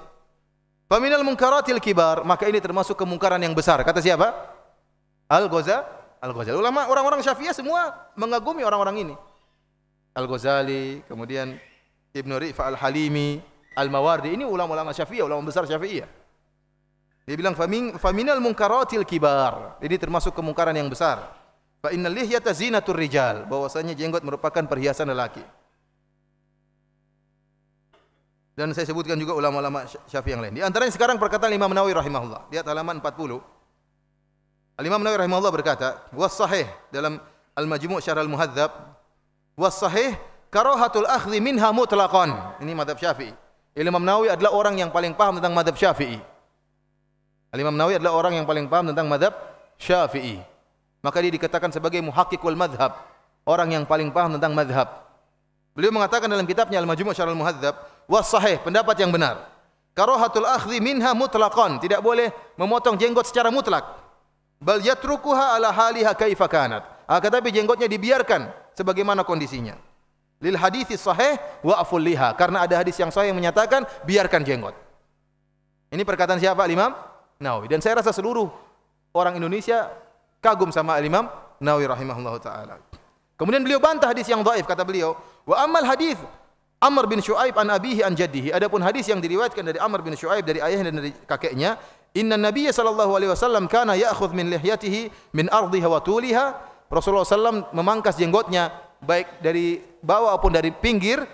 Fa minal munkaratil kibar, maka ini termasuk kemungkaran yang besar. Kata siapa? Al-Ghazali. Ulama orang-orang Syafi'iyah semua mengagumi orang-orang ini. Al-Ghazali, kemudian Ibnu Rif'ah Al-Halimi, Al-Mawardi, ini ulama-ulama Syafi'iyah, ulama besar Syafi'iyah. Dia bilang faminal munkaratil kibar. Ini termasuk kemungkaran yang besar. Fa innal lihyata zinatur rijal, bahwasanya jenggot merupakan perhiasan lelaki. Dan saya sebutkan juga ulama-ulama Syafi'i yang lain. Di antaranya sekarang perkataan Imam Nawawi rahimahullah. Lihat halaman 40. Al-Imam Nawawi rahimahullah berkata, was sahih dalam Al-Majmu' Syarh Al-Muhadzab, was sahih karahatul akhdhi minha mutlaqan. Ini mazhab Syafi'i. Imam Nawawi adalah orang yang paling paham tentang mazhab Syafi'i. Al-Imam Nawawi adalah orang yang paling paham tentang mazhab Syafi'i. Maka dia dikatakan sebagai muhaqqiqul madhab, orang yang paling paham tentang mazhab. Beliau mengatakan dalam kitabnya Al-Majmu' Syarh Al-Muhadzab, was sahih, pendapat yang benar. Karahatul akhdhi minha mutlaqan, tidak boleh memotong jenggot secara mutlak. Bal yatrukuha ala haliha kaifa kanat. Tetapi jenggotnya dibiarkan sebagaimana kondisinya. Lil haditsi sahih wa aful liha, karena ada hadis yang sahih yang menyatakan biarkan jenggot. Ini perkataan siapa? Imam Nawawi. Dan saya rasa seluruh orang Indonesia kagum sama Imam Nawawi rahimahullahu taala. Kemudian beliau bantah hadis yang dhaif, kata beliau, wa ammal hadis Amr bin Syuaib an abihi an jaddihi. Adapun hadis yang diriwayatkan dari Amr bin Syuaib dari ayahnya dan dari kakeknya, inna Nabiy sallallahu alaihi wasallam kana ya'khudh min lihyatihi min ardiha wa tuliha. Rasulullah sallam memangkas jenggotnya baik dari bawah maupun dari pinggir.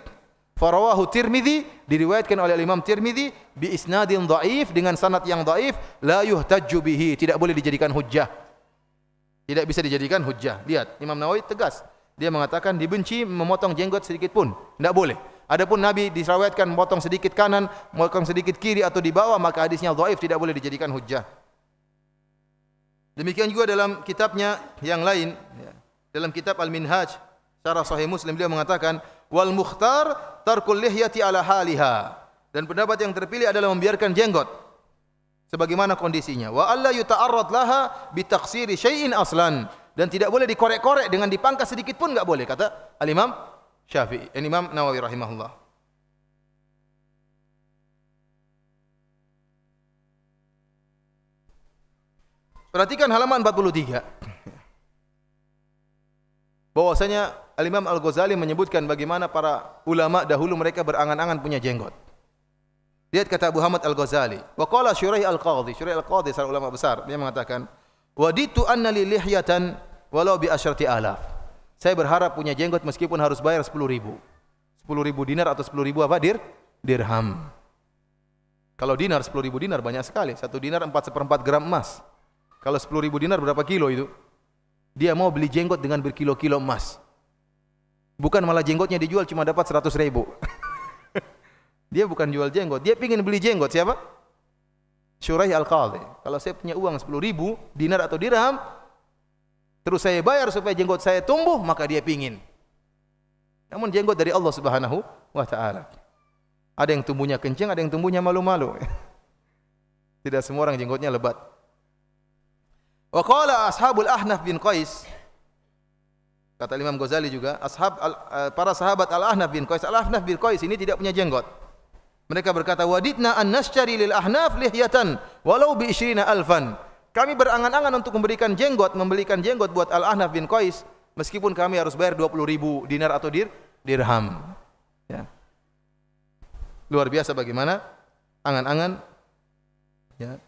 Farawahu Tirmidzi, diriwayatkan oleh Imam Tirmidzi bi isnadin dhaif, dengan sanad yang dhaif, la yuhtajju bihi, tidak boleh dijadikan hujjah. Tidak bisa dijadikan hujjah. Lihat, Imam Nawawi tegas. Dia mengatakan dibenci memotong jenggot sedikit pun, tidak boleh. Adapun Nabi diriwayatkan memotong sedikit kanan, memotong sedikit kiri atau di bawah, maka hadisnya dhaif, tidak boleh dijadikan hujjah. Demikian juga dalam kitabnya yang lain, dalam kitab Al-Minhaj Syarah Sahih Muslim, beliau mengatakan wal mukhtar tarkul lihyati ala haliha, dan pendapat yang terpilih adalah membiarkan jenggot sebagaimana kondisinya. Wa alla yuta'arrad laha bi taqsiri syai'in aslan, dan tidak boleh dikorek-korek dengan dipangkas sedikit pun enggak boleh, kata Al-Imam Syafi'i, Imam Nawawi rahimahullah. Perhatikan halaman 43. Bahwasanya Al-Imam Al-Ghazali menyebutkan bagaimana para ulama dahulu mereka berangan-angan punya jenggot. Lihat kata Abu Hamad Al-Ghazali, wa qala Syuraih Al-Qadhi, Syuraih Al-Qadhi seorang ulama besar, dia mengatakan, Waditu anna li lihyatan walau bi asyrati alaf. Saya berharap punya jenggot meskipun harus bayar 10.000. 10.000 dinar atau 10.000 apa? Dirham. Kalau dinar 10.000 dinar banyak sekali. 1 dinar 4/4 gram emas. Kalau 10.000 dinar berapa kilo itu? Dia mau beli jenggot dengan berkilo-kilo emas. Bukan malah jenggotnya dijual cuma dapat 100.000. Dia bukan jual jenggot, dia ingin beli jenggot. Siapa? Syuraih Al-Qadhi. Kalau saya punya uang 10.000 dinar atau dirham, terus saya bayar supaya jenggot saya tumbuh, maka dia pingin. Namun jenggot dari Allah Subhanahu wa taala. Ada yang tumbuhnya kencang, ada yang tumbuhnya malu-malu. Tidak semua orang jenggotnya lebat. Wa qala ashabul Ahnaf bin Qais, kata Imam Ghazali juga, para sahabat Al-Ahnaf bin Qais. Al-Ahnaf bin Qais ini tidak punya jenggot. Mereka berkata, wadidna an nashtari lil Ahnaf lihyatan walau bi 20,000. Kami berangan-angan untuk membelikan jenggot buat Al-Ahnaf bin Qais meskipun kami harus bayar 20.000 dinar atau dirham. Ya. Luar biasa bagaimana angan-angan ya,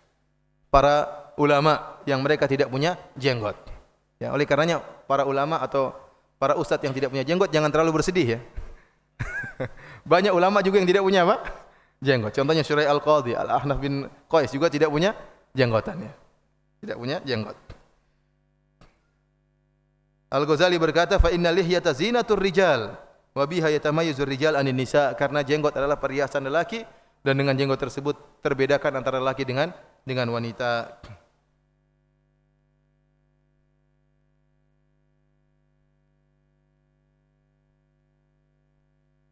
para ulama yang mereka tidak punya jenggot. Ya, oleh karenanya para ulama atau para ustadz yang tidak punya jenggot jangan terlalu bersedih ya. Banyak ulama juga yang tidak punya apa? Jenggot. Contohnya Syuraih Al-Qadhi, Al-Ahnaf bin Qais juga tidak punya jenggotan ya. Tidak punya jenggot. Al-Ghazali berkata, fa inna lihyata zinatur rijal wa biha yatamayyazur rijal anin nisa, karena jenggot adalah perhiasan lelaki dan dengan jenggot tersebut terbedakan antara lelaki dengan wanita.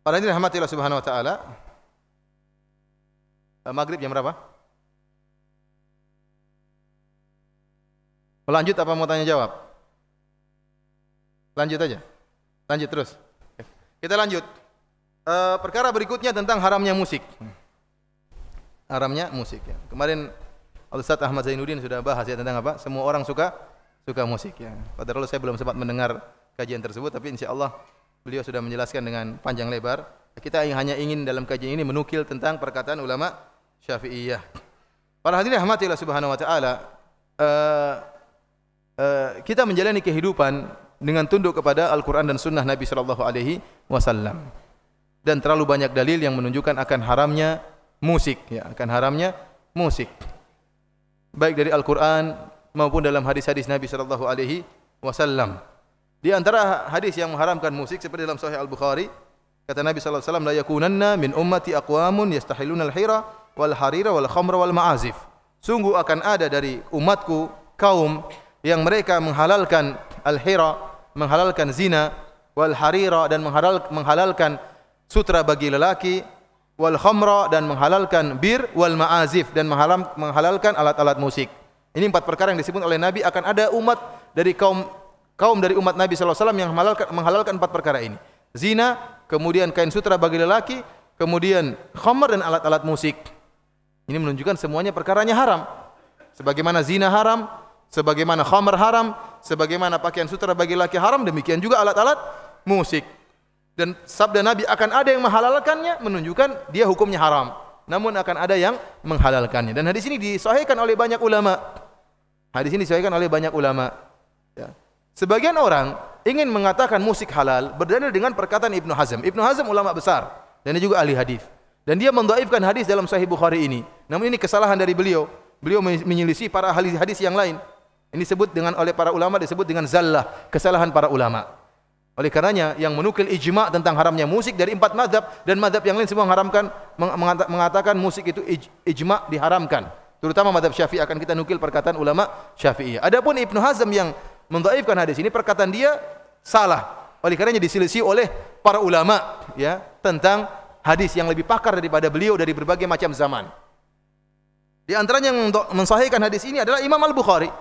Para hadirin rahmati Allah Subhanahu wa taala. Maghrib jam berapa? Lanjut apa mau tanya jawab? Lanjut aja. Lanjut terus. Kita lanjut. Perkara berikutnya tentang haramnya musik. Haramnya musik ya. Kemarin Al-Ustaz Ahmad Zainuddin sudah bahas ya tentang apa? Semua orang suka musik ya. Padahal saya belum sempat mendengar kajian tersebut, tapi insyaallah beliau sudah menjelaskan dengan panjang lebar. Kita hanya ingin dalam kajian ini menukil tentang perkataan ulama Syafi'iyah. Para hadirin rahmatillah subhanahu wa ta'ala, kita menjalani kehidupan dengan tunduk kepada Al-Quran dan Sunnah Nabi sallallahu alaihi wasallam. Dan terlalu banyak dalil yang menunjukkan akan haramnya musik, ya, akan haramnya musik. Baik dari Al-Quran maupun dalam hadis-hadis Nabi sallallahu alaihi wasallam. Di antara hadis yang mengharamkan musik seperti dalam Sahih Al-Bukhari, kata Nabi sallallahu alaihi wasallam, la yakunanna min ummati aqwamun yastahiluna al-hira wal harira wal khamra wal ma'azif. Sungguh akan ada dari umatku kaum yang mereka menghalalkan al-hira, menghalalkan zina, wal harira dan menghalalkan sutra bagi lelaki, wal khamra dan menghalalkan bir, wal ma'azif dan menghalalkan alat-alat musik. Ini 4 perkara yang disebut oleh Nabi akan ada umat dari kaum dari umat Nabi sallallahu alaihi wasallam yang menghalalkan 4 perkara ini. Zina, kemudian kain sutra bagi lelaki, kemudian khamr dan alat-alat musik. Ini menunjukkan semuanya perkaranya haram. Sebagaimana zina haram, sebagaimana khamr haram, sebagaimana pakaian sutra bagi lelaki haram, demikian juga alat-alat musik. Dan sabda Nabi akan ada yang menghalalkannya menunjukkan dia hukumnya haram. Namun akan ada yang menghalalkannya. Dan hadis ini disahihkan oleh banyak ulama. Hadis ini disahihkan oleh banyak ulama. Ya. Sebagian orang ingin mengatakan musik halal berdalil dengan perkataan Ibnu Hazm. Ibnu Hazm ulama besar dan dia juga ahli hadis. Dan dia mendhaifkan hadis dalam Sahih Bukhari ini. Namun ini kesalahan dari beliau. Beliau menyelisih para ahli hadis yang lain. Ini disebut dengan oleh para ulama disebut dengan zallah, kesalahan para ulama. Oleh karenanya yang menukil ijma' tentang haramnya musik dari 4 mazhab dan mazhab yang lain semua mengatakan musik itu ijma' diharamkan. Terutama mazhab Syafi'i, akan kita nukil perkataan ulama Syafi'i. Adapun Ibnu Hazm yang mendhaifkan hadis ini, perkataan dia salah. Oleh karenanya diselisih oleh para ulama ya tentang hadis yang lebih pakar daripada beliau dari berbagai macam zaman. Di antaranya yang mensahihkan hadis ini adalah Imam Al-Bukhari.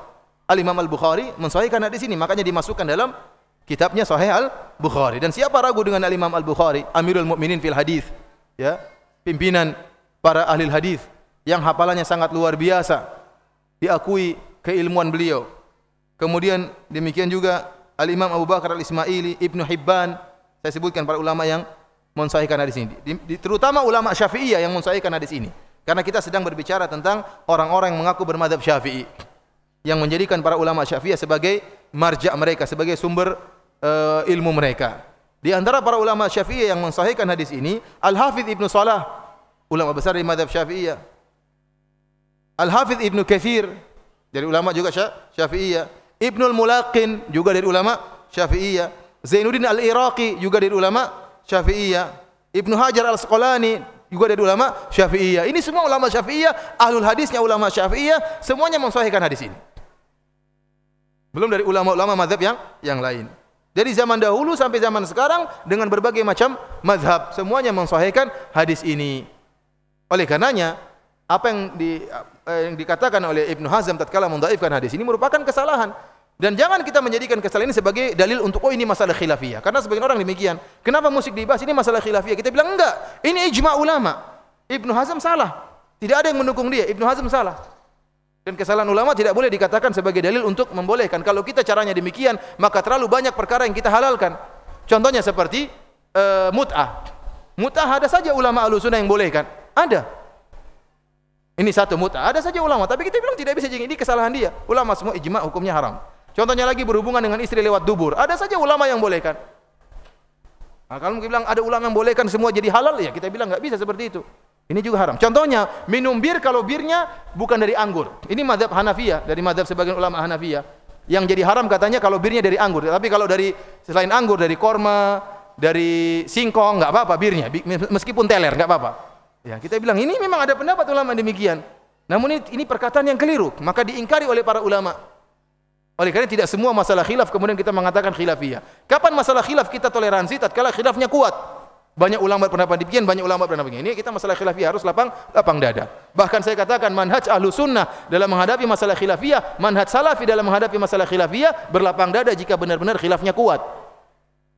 Al-Imam Al-Bukhari mensahihkan hadis ini, makanya dimasukkan dalam kitabnya Sahih Al-Bukhari. Dan siapa ragu dengan Al-Imam Al-Bukhari, Amirul Mukminin fil hadis, ya, pimpinan para ahli hadis yang hafalannya sangat luar biasa, diakui keilmuan beliau. Kemudian demikian juga Al-Imam Abu Bakar Al-Ismaili, Ibnu Hibban, saya sebutkan para ulama yang mensahihkan hadis ini. Terutama ulama Syafi'iyah yang mensahihkan hadis ini. Karena kita sedang berbicara tentang orang-orang yang mengaku bermadzhab Syafi'i. yang menjadikan para ulama Syafi'iyah sebagai marja' mereka, sebagai sumber ilmu mereka. Di antara para ulama Syafi'iyah yang mensahihkan hadis ini, Al-Hafidz Ibnu Salah, ulama besar di mazhab Syafi'iyah. Al-Hafidz Ibnu Katsir, dari ulama juga Syafi'iyah. Ibnul Mulaqin juga dari ulama Syafi'iyah. Zainuddin Al-Iraqi juga dari ulama Syafi'iyah. Ibnu Hajar Al-Asqalani juga dari ulama Syafi'iyah. Ini semua ulama Syafi'iyah, ahlul hadisnya ulama Syafi'iyah, semuanya mensahihkan hadis ini. Belum dari ulama-ulama mazhab yang lain. Dari zaman dahulu sampai zaman sekarang dengan berbagai macam mazhab, semuanya mensahihkan hadis ini. Oleh karenanya, apa yang dikatakan oleh Ibnu Hazm tatkala mendhaifkan hadis ini merupakan kesalahan. Dan jangan kita menjadikan kesalahan ini sebagai dalil untuk ini masalah khilafiyah. Karena sebagian orang demikian. Kenapa musik dibahas? Ini masalah khilafiyah. Kita bilang enggak. Ini ijma' ulama. Ibnu Hazm salah. Tidak ada yang mendukung dia. Ibnu Hazm salah. Dan kesalahan ulama tidak boleh dikatakan sebagai dalil untuk membolehkan. Kalau kita caranya demikian, maka terlalu banyak perkara yang kita halalkan. Contohnya seperti mut'ah. Mut'ah ada saja ulama Ahlussunnah yang bolehkan. Ada. Ini satu mut'ah. Ada saja ulama. Tapi kita bilang tidak bisa. Ini kesalahan dia. Ulama semua ijma' hukumnya haram. Contohnya lagi berhubungan dengan istri lewat dubur. Ada saja ulama yang bolehkan. Nah, kalau mungkin bilang ada ulama yang bolehkan semua jadi halal, ya kita bilang nggak bisa seperti itu. Ini juga haram. Contohnya minum bir kalau birnya bukan dari anggur. Ini mazhab Hanafiyah, dari mazhab sebagian ulama Hanafiyah. Yang jadi haram katanya kalau birnya dari anggur. Tapi kalau dari selain anggur, dari korma, dari singkong, nggak apa-apa birnya. Meskipun teler, nggak apa-apa. Ya kita bilang ini memang ada pendapat ulama demikian. Namun ini perkataan yang keliru. Maka diingkari oleh para ulama. Oleh karena tidak semua masalah khilaf kemudian kita mengatakan khilafiyah. Kapan masalah khilaf kita toleransi? Tatkala khilafnya kuat. Banyak ulama berpendapat demikian, banyak ulama berpendapat begini. Ini kita masalah khilafiyah harus lapang dada. Bahkan saya katakan manhaj Ahlussunnah dalam menghadapi masalah khilafiyah, manhaj Salafi dalam menghadapi masalah khilafiyah berlapang dada jika benar-benar khilafnya kuat.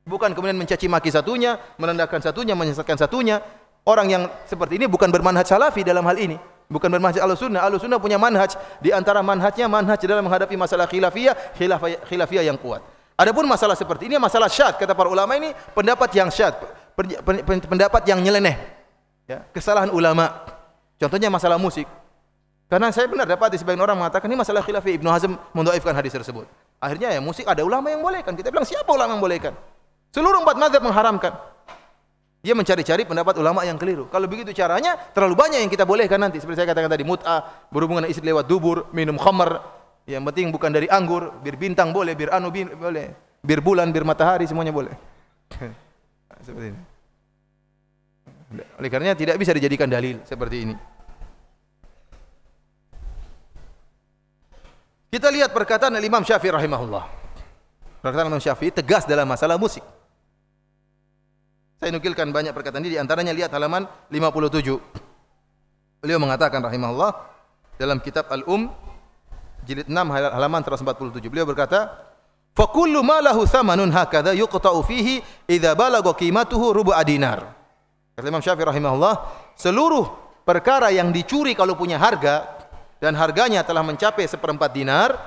Bukan kemudian mencaci maki satunya, merendahkan satunya, menyesatkan satunya. Orang yang seperti ini bukan bermanhaj Salafi dalam hal ini. Bukan bermanhaj Ahlussunnah. Ahlussunnah punya manhaj, di antara manhajnya manhaj dalam menghadapi masalah khilafiyah yang kuat. Adapun masalah seperti ini masalah syadz, kata para ulama ini pendapat yang syadz, pendapat yang nyeleneh. Ya, kesalahan ulama. Contohnya masalah musik. Karena saya benar dapat sebagian orang mengatakan ini masalah khilafiyah. Ibnu Hazm mendhaifkan hadis tersebut. Akhirnya ya musik ada ulama yang bolehkan. Kita bilang siapa ulama yang bolehkan? Seluruh 4 mazhab mengharamkan. Dia mencari-cari pendapat ulama yang keliru. Kalau begitu caranya, terlalu banyak yang kita bolehkan nanti. Seperti saya katakan tadi, mut'ah, berhubungan istri lewat dubur, minum khamar. Yang penting bukan dari anggur, bir bintang boleh, bir anu boleh, bir bulan, bir matahari, semuanya boleh. Seperti ini. Oleh karenanya tidak bisa dijadikan dalil seperti ini. Kita lihat perkataan Imam Syafi'i rahimahullah. Perkataan Imam Syafi'i tegas dalam masalah musik. Saya nukilkan banyak perkataan ini, di antaranya lihat halaman 57. Beliau mengatakan rahimahullah dalam kitab jilid 6 halaman 147. Beliau berkata, "Fa kullu ma lahu thamanun hakadha yuqta'u fihi idza balagha qimatuhu rubu'a dinar." Kata Imam Syafi'i rahimahullah, seluruh perkara yang dicuri kalau punya harga dan harganya telah mencapai 1/4 dinar,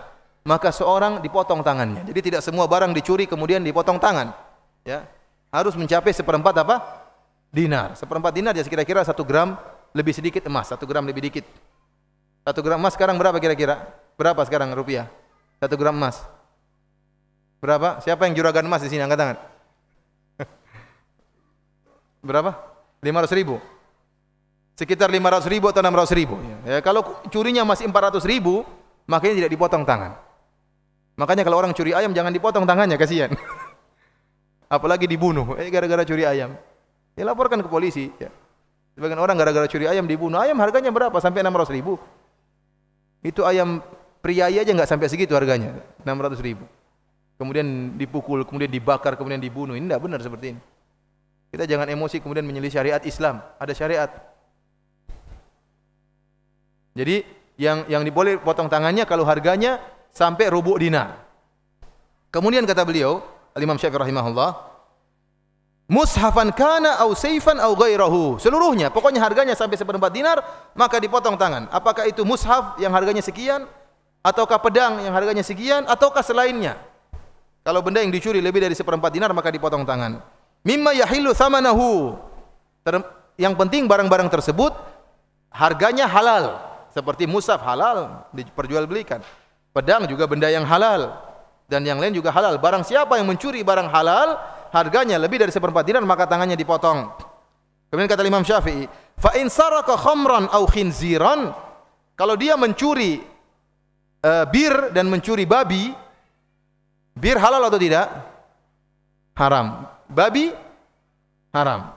maka seorang dipotong tangannya. Jadi tidak semua barang dicuri kemudian dipotong tangan. Ya. Harus mencapai 1/4 apa? Dinar. 1/4 dinar ya kira-kira 1 gram lebih sedikit emas, 1 gram lebih dikit. 1 gram emas sekarang berapa kira-kira? Berapa sekarang rupiah? 1 gram emas. Berapa? Siapa yang juragan emas di sini? Angkat tangan. Berapa? 500.000. Sekitar 500.000 atau 600.000. Ya, kalau curinya masih 400.000, makanya tidak dipotong tangan. Makanya kalau orang curi ayam jangan dipotong tangannya, kasihan. Apalagi dibunuh, gara-gara curi ayam. Ya laporkan ke polisi. Ya. Sebagian orang gara-gara curi ayam dibunuh. Ayam harganya berapa? Sampai 600.000. Itu ayam priai aja nggak sampai segitu harganya, 600.000. Kemudian dipukul, kemudian dibakar, kemudian dibunuh. Ini tidak benar seperti ini. Kita jangan emosi kemudian menyelisih syariat Islam. Ada syariat. Jadi yang diboleh potong tangannya kalau harganya sampai rubu' dinar. Kemudian kata beliau, Al-Imam Syafi'i rahimahullah, mushafan kana au saifan au ghairahu. Seluruhnya, pokoknya harganya sampai 1/4 dinar, maka dipotong tangan. Apakah itu mushaf yang harganya sekian, ataukah pedang yang harganya sekian, ataukah selainnya. Kalau benda yang dicuri lebih dari 1/4 dinar, maka dipotong tangan. Mimma yahillu thamanahu. Yang penting barang-barang tersebut harganya halal. Seperti mushaf halal diperjualbelikan. Pedang juga benda yang halal dan yang lain juga halal. Barang siapa yang mencuri barang halal, harganya lebih dari 1/4 dinar maka tangannya dipotong. Kemudian kata Imam Syafi'i, fa in saraka khamran aw khinziran, kalau dia mencuri bir dan mencuri babi, bir halal atau tidak? Haram. Babi haram.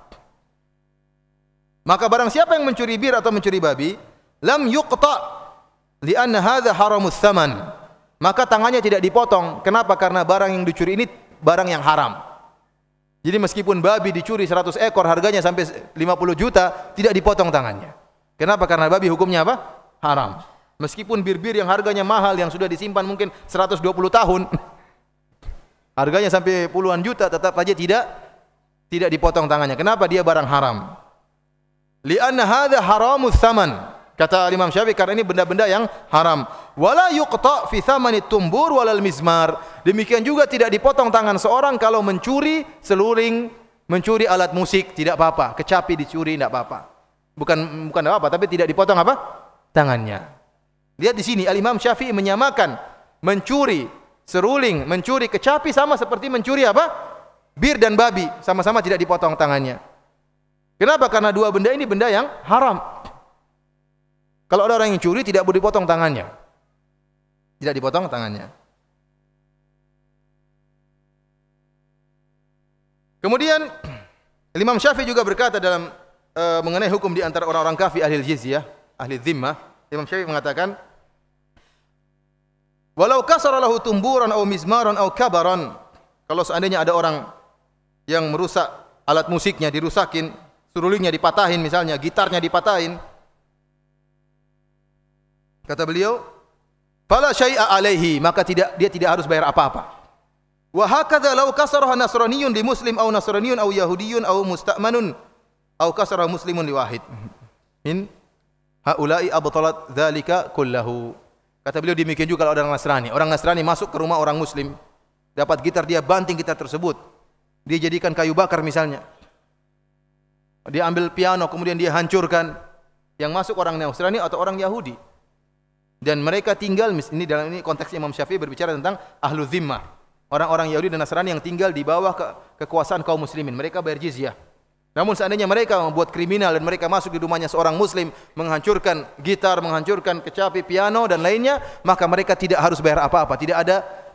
Maka barang siapa yang mencuri bir atau mencuri babi, lam yuqta li'anna hadha haramus tsaman, maka tangannya tidak dipotong. Kenapa? Karena barang yang dicuri ini barang yang haram. Jadi meskipun babi dicuri 100 ekor harganya sampai 50 juta, tidak dipotong tangannya. Kenapa? Karena babi hukumnya apa? Haram. Meskipun bir-bir yang harganya mahal yang sudah disimpan mungkin 120 tahun, harganya sampai puluhan juta, tetap saja tidak dipotong tangannya. Kenapa? Dia barang haram. Li'anna hadha haramus tsaman. Kata Imam Syafi'i, karena ini benda-benda yang haram. Wala yuqta fi tsamanit tumbur walal mizmar. Demikian juga tidak dipotong tangan seorang kalau mencuri seluring, mencuri alat musik, tidak apa-apa. Kecapi dicuri tidak apa-apa. Bukan apa-apa, tapi tidak dipotong apa? Tangannya. Lihat di sini Al-Imam Syafi'i menyamakan mencuri seruling, mencuri kecapi sama seperti mencuri apa? Bir dan babi, sama-sama tidak dipotong tangannya. Kenapa? Karena dua benda ini benda yang haram. Kalau ada orang yang curi tidak boleh dipotong tangannya. Tidak dipotong tangannya. Kemudian Imam Syafi'i juga berkata dalam mengenai hukum di antara orang-orang kafir ahli jizyah, ahli zimmah, Imam Syafi'i mengatakan, walau kasara lahu tumburan atau mizmaran atau kabaran, kalau seandainya ada orang yang merusak alat musiknya, dirusakin, serulingnya dipatahin misalnya, gitarnya dipatahin, kata beliau, fala syai'a alaihi, maka dia tidak harus bayar apa-apa. Wa hakadha law kasaraha nasraniyun li muslim aw nasraniyun aw yahudiyun aw musta'manun aw kasara muslimun li wahid. In haula'i abtalat dzalika kullahu. Kata beliau demikian juga kalau ada orang Nasrani. Orang Nasrani masuk ke rumah orang muslim, dapat gitar, dia banting gitar tersebut. Dia jadikan kayu bakar misalnya. Dia ambil piano kemudian dia hancurkan. Yang masuk orang Nasrani atau orang Yahudi. Dan mereka tinggal, ini dalam ini konteks Imam Syafi'i berbicara tentang ahlu zimmah, orang-orang Yahudi dan Nasrani yang tinggal di bawah kekuasaan kaum muslimin. Mereka bayar jizyah. Namun seandainya mereka membuat kriminal dan mereka masuk di rumahnya seorang muslim, menghancurkan gitar, menghancurkan kecapi, piano dan lainnya, maka mereka tidak harus bayar apa-apa, tidak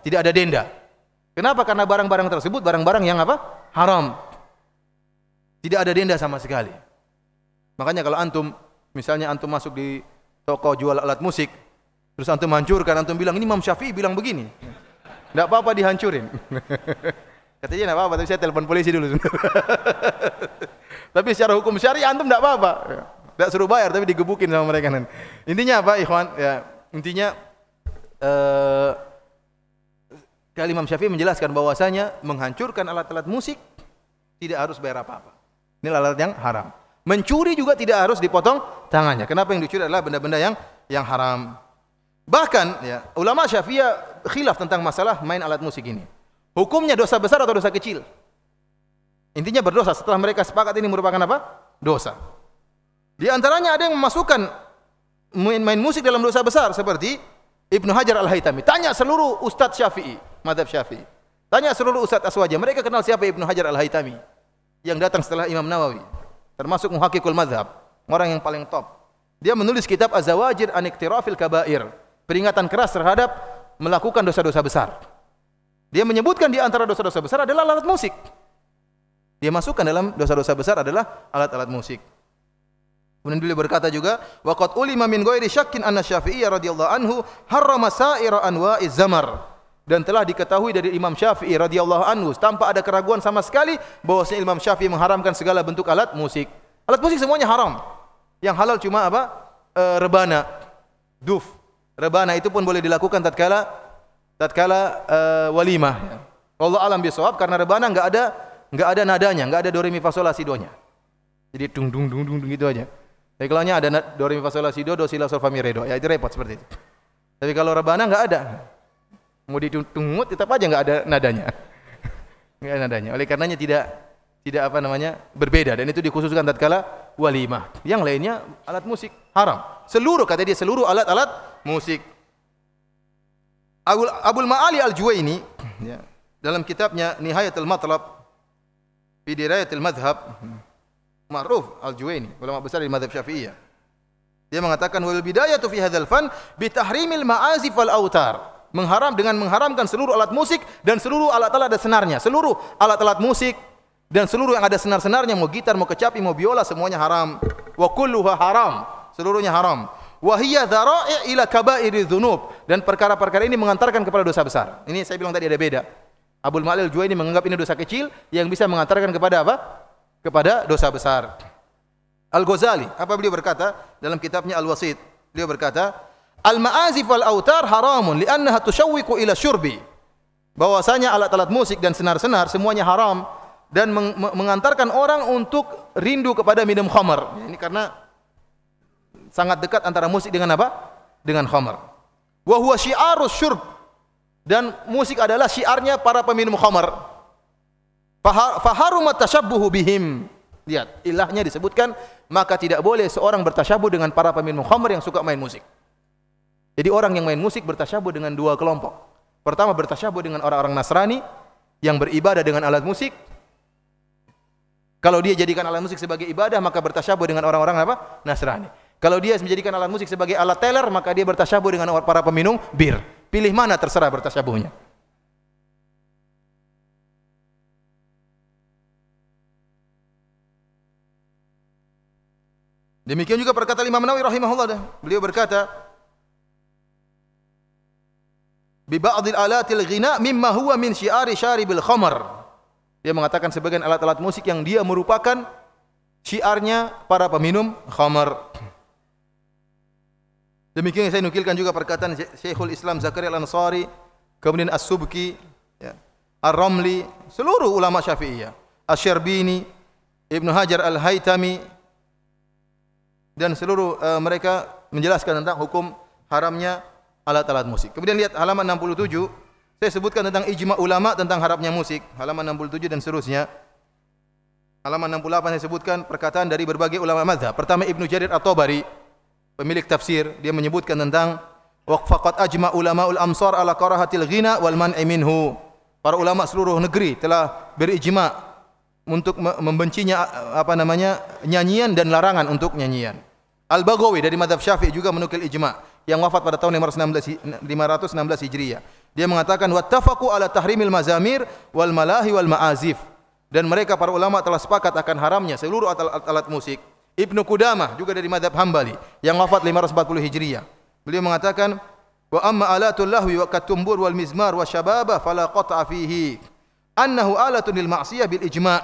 ada denda. Kenapa? Karena barang-barang tersebut barang-barang yang apa? Haram. Tidak ada denda sama sekali. Makanya kalau antum, misalnya antum masuk di toko jual alat musik, terus antum hancurkan, antum bilang ini Imam Syafi'i bilang begini, tidak apa-apa dihancurin. Katanya tidak apa-apa, tapi saya telepon polisi dulu. Tapi secara hukum syari antum tidak apa-apa, tidak suruh bayar tapi digebukin sama mereka. Intinya apa, ikhwan? Ya, intinya Imam Syafi'i menjelaskan bahwasanya menghancurkan alat-alat musik tidak harus bayar apa-apa. Ini alat yang haram. Mencuri juga tidak harus dipotong tangannya. Kenapa? Yang dicuri adalah benda-benda yang haram. Bahkan ya, ulama Syafi'iyah khilaf tentang masalah main alat musik ini. Hukumnya dosa besar atau dosa kecil? Intinya berdosa. Setelah mereka sepakat ini merupakan apa? Dosa. Di antaranya ada yang memasukkan main musik dalam dosa besar seperti Ibnu Hajar Al-Haytami. Tanya seluruh ustadz Syafi'i, mazhab Syafi'i. Tanya seluruh ustadz Aswaja. Mereka kenal siapa Ibnu Hajar Al-Haytami yang datang setelah Imam Nawawi. Termasuk muhakkikul mazhab, orang yang paling top. Dia menulis kitab Az-Zawajir an Iqtirafil Kabair, peringatan keras terhadap melakukan dosa-dosa besar. Dia menyebutkan di antara dosa-dosa besar adalah alat musik. Dia masukkan dalam dosa-dosa besar adalah alat-alat musik. Kemudian beliau berkata juga, wa qad ulima min ghairi syakkin anna Syafi'i radhiyallahu anhu harrama sa'ira anwa'iz zamar. Dan telah diketahui dari Imam Syafi'i radhiyallahu anhu tanpa ada keraguan sama sekali bahwasanya Imam Syafi'i mengharamkan segala bentuk alat musik. Alat musik semuanya haram. Yang halal cuma apa? Rebana, duf. Rebana itu pun boleh dilakukan tatkala walimah. Allah alam bisawab, karena rebana enggak ada nadanya, enggak ada do re mi fa sol la si do nya. Jadi dung dung dung dung gitu aja. Tapi kalau nya ada do re mi fa sol la si do si la sol fa mi re do, ya itu repot seperti itu. Tapi kalau rebana enggak ada. Mau ditungut tetap aja enggak ada nadanya. Enggak ada nadanya. Oleh karenanya tidak apa namanya? Berbeda, dan itu dikhususkan tatkala walimah. Yang lainnya alat musik haram. Seluruh, kata dia, seluruh alat-alat musik. Abul Ma'ali Al-Juwaini ya, dalam kitabnya Nihayatul Matlab fi Dirayatil Madhab, ma'ruf Al-Juwaini, ulama besar di mazhab Syafi'iyah. Dia mengatakan wal bidayatu fi hadzal fan bi tahrimil ma'azif wal autar. Mengharamkan seluruh alat musik dan seluruh alat-alat ada senarnya. Seluruh alat-alat musik dan seluruh yang ada senar-senarnya, mau gitar, mau kecapi, mau biola, semuanya haram. Wa kulluha haram, seluruhnya haram. Wa hiya dzara'i' ila kaba'iri dzunub, dan perkara-perkara ini mengantarkan kepada dosa besar. Ini saya bilang tadi ada beda. Abul Ma'ali Al-Juwaini menganggap ini dosa kecil yang bisa mengantarkan kepada apa? Kepada dosa besar. Al-Ghazali, apa beliau berkata dalam kitabnya Al-Wasit? Beliau berkata, "Al-ma'azif wal autar haramun li'annaha tushawwiqu ila syurbi." Bahwasanya alat-alat musik dan senar-senar semuanya haram dan mengantarkan orang untuk rindu kepada minum khamar. Ini karena sangat dekat antara musik dengan apa? Dengan khamar. Wa huwa syi'arus syurb, dan musik adalah syiarnya para peminum khamar. Faharumat tashabbuhu bihim. Lihat, ilahnya disebutkan, maka tidak boleh seorang bertasyabuh dengan para peminum khamar yang suka main musik. Jadi orang yang main musik bertasyabuh dengan dua kelompok. Pertama, bertasyabuh dengan orang-orang Nasrani yang beribadah dengan alat musik. Kalau dia jadikan alat musik sebagai ibadah, maka bertasyabuh dengan orang-orang apa? Nasrani. Kalau dia menjadikan alat musik sebagai alat teler, maka dia bertasyabuh dengan para peminum bir. Pilih mana, terserah bertasyabuhnya. Demikian juga perkataan Imam Nawawi rahimahullah. Beliau berkata, bi ba'dil alatil ghina mimma huwa min syiari syaribil khamar. Dia mengatakan sebagian alat-alat musik yang dia merupakan syiarnya para peminum khamar. Demikian saya nukilkan juga perkataan Syekhul Islam Zakaria Al-Ansari, kemudian As-Subki, ya, Ar-Ramli, seluruh ulama Syafi'iyah, Asy-Syarbini, Ibnu Hajar Al-Haytami, dan seluruh mereka menjelaskan tentang hukum haramnya alat-alat musik. Kemudian lihat halaman 67, saya sebutkan tentang ijma ulama tentang haramnya musik, halaman 67 dan seterusnya. Halaman 68 saya sebutkan perkataan dari berbagai ulama mazhab. Pertama, Ibnu Jarir At-Tabari, pemilik tafsir, dia menyebutkan tentang waqfaqat ajma ulamaul amsar ala karahatil ghina wal man'i minhu. Para ulama seluruh negeri telah berijma untuk membencinya nyanyian dan larangan untuk nyanyian. Al-Baghawi dari mazhab Syafi'i juga menukil ijma yang wafat pada tahun 516 Hijriah. Dia mengatakan wattafaqu ala tahrimil mazamir wal malahi wal ma'azif, dan mereka para ulama telah sepakat akan haramnya seluruh alat musik. Ibnu Qudamah juga dari mazhab Hambali yang wafat 540 Hijriah. Beliau mengatakan wa amma alatul lahwi wa katumbur wal mizmar wa syababa fala qat'a fihi annahu alatun lil ma'siyah bil ijma'.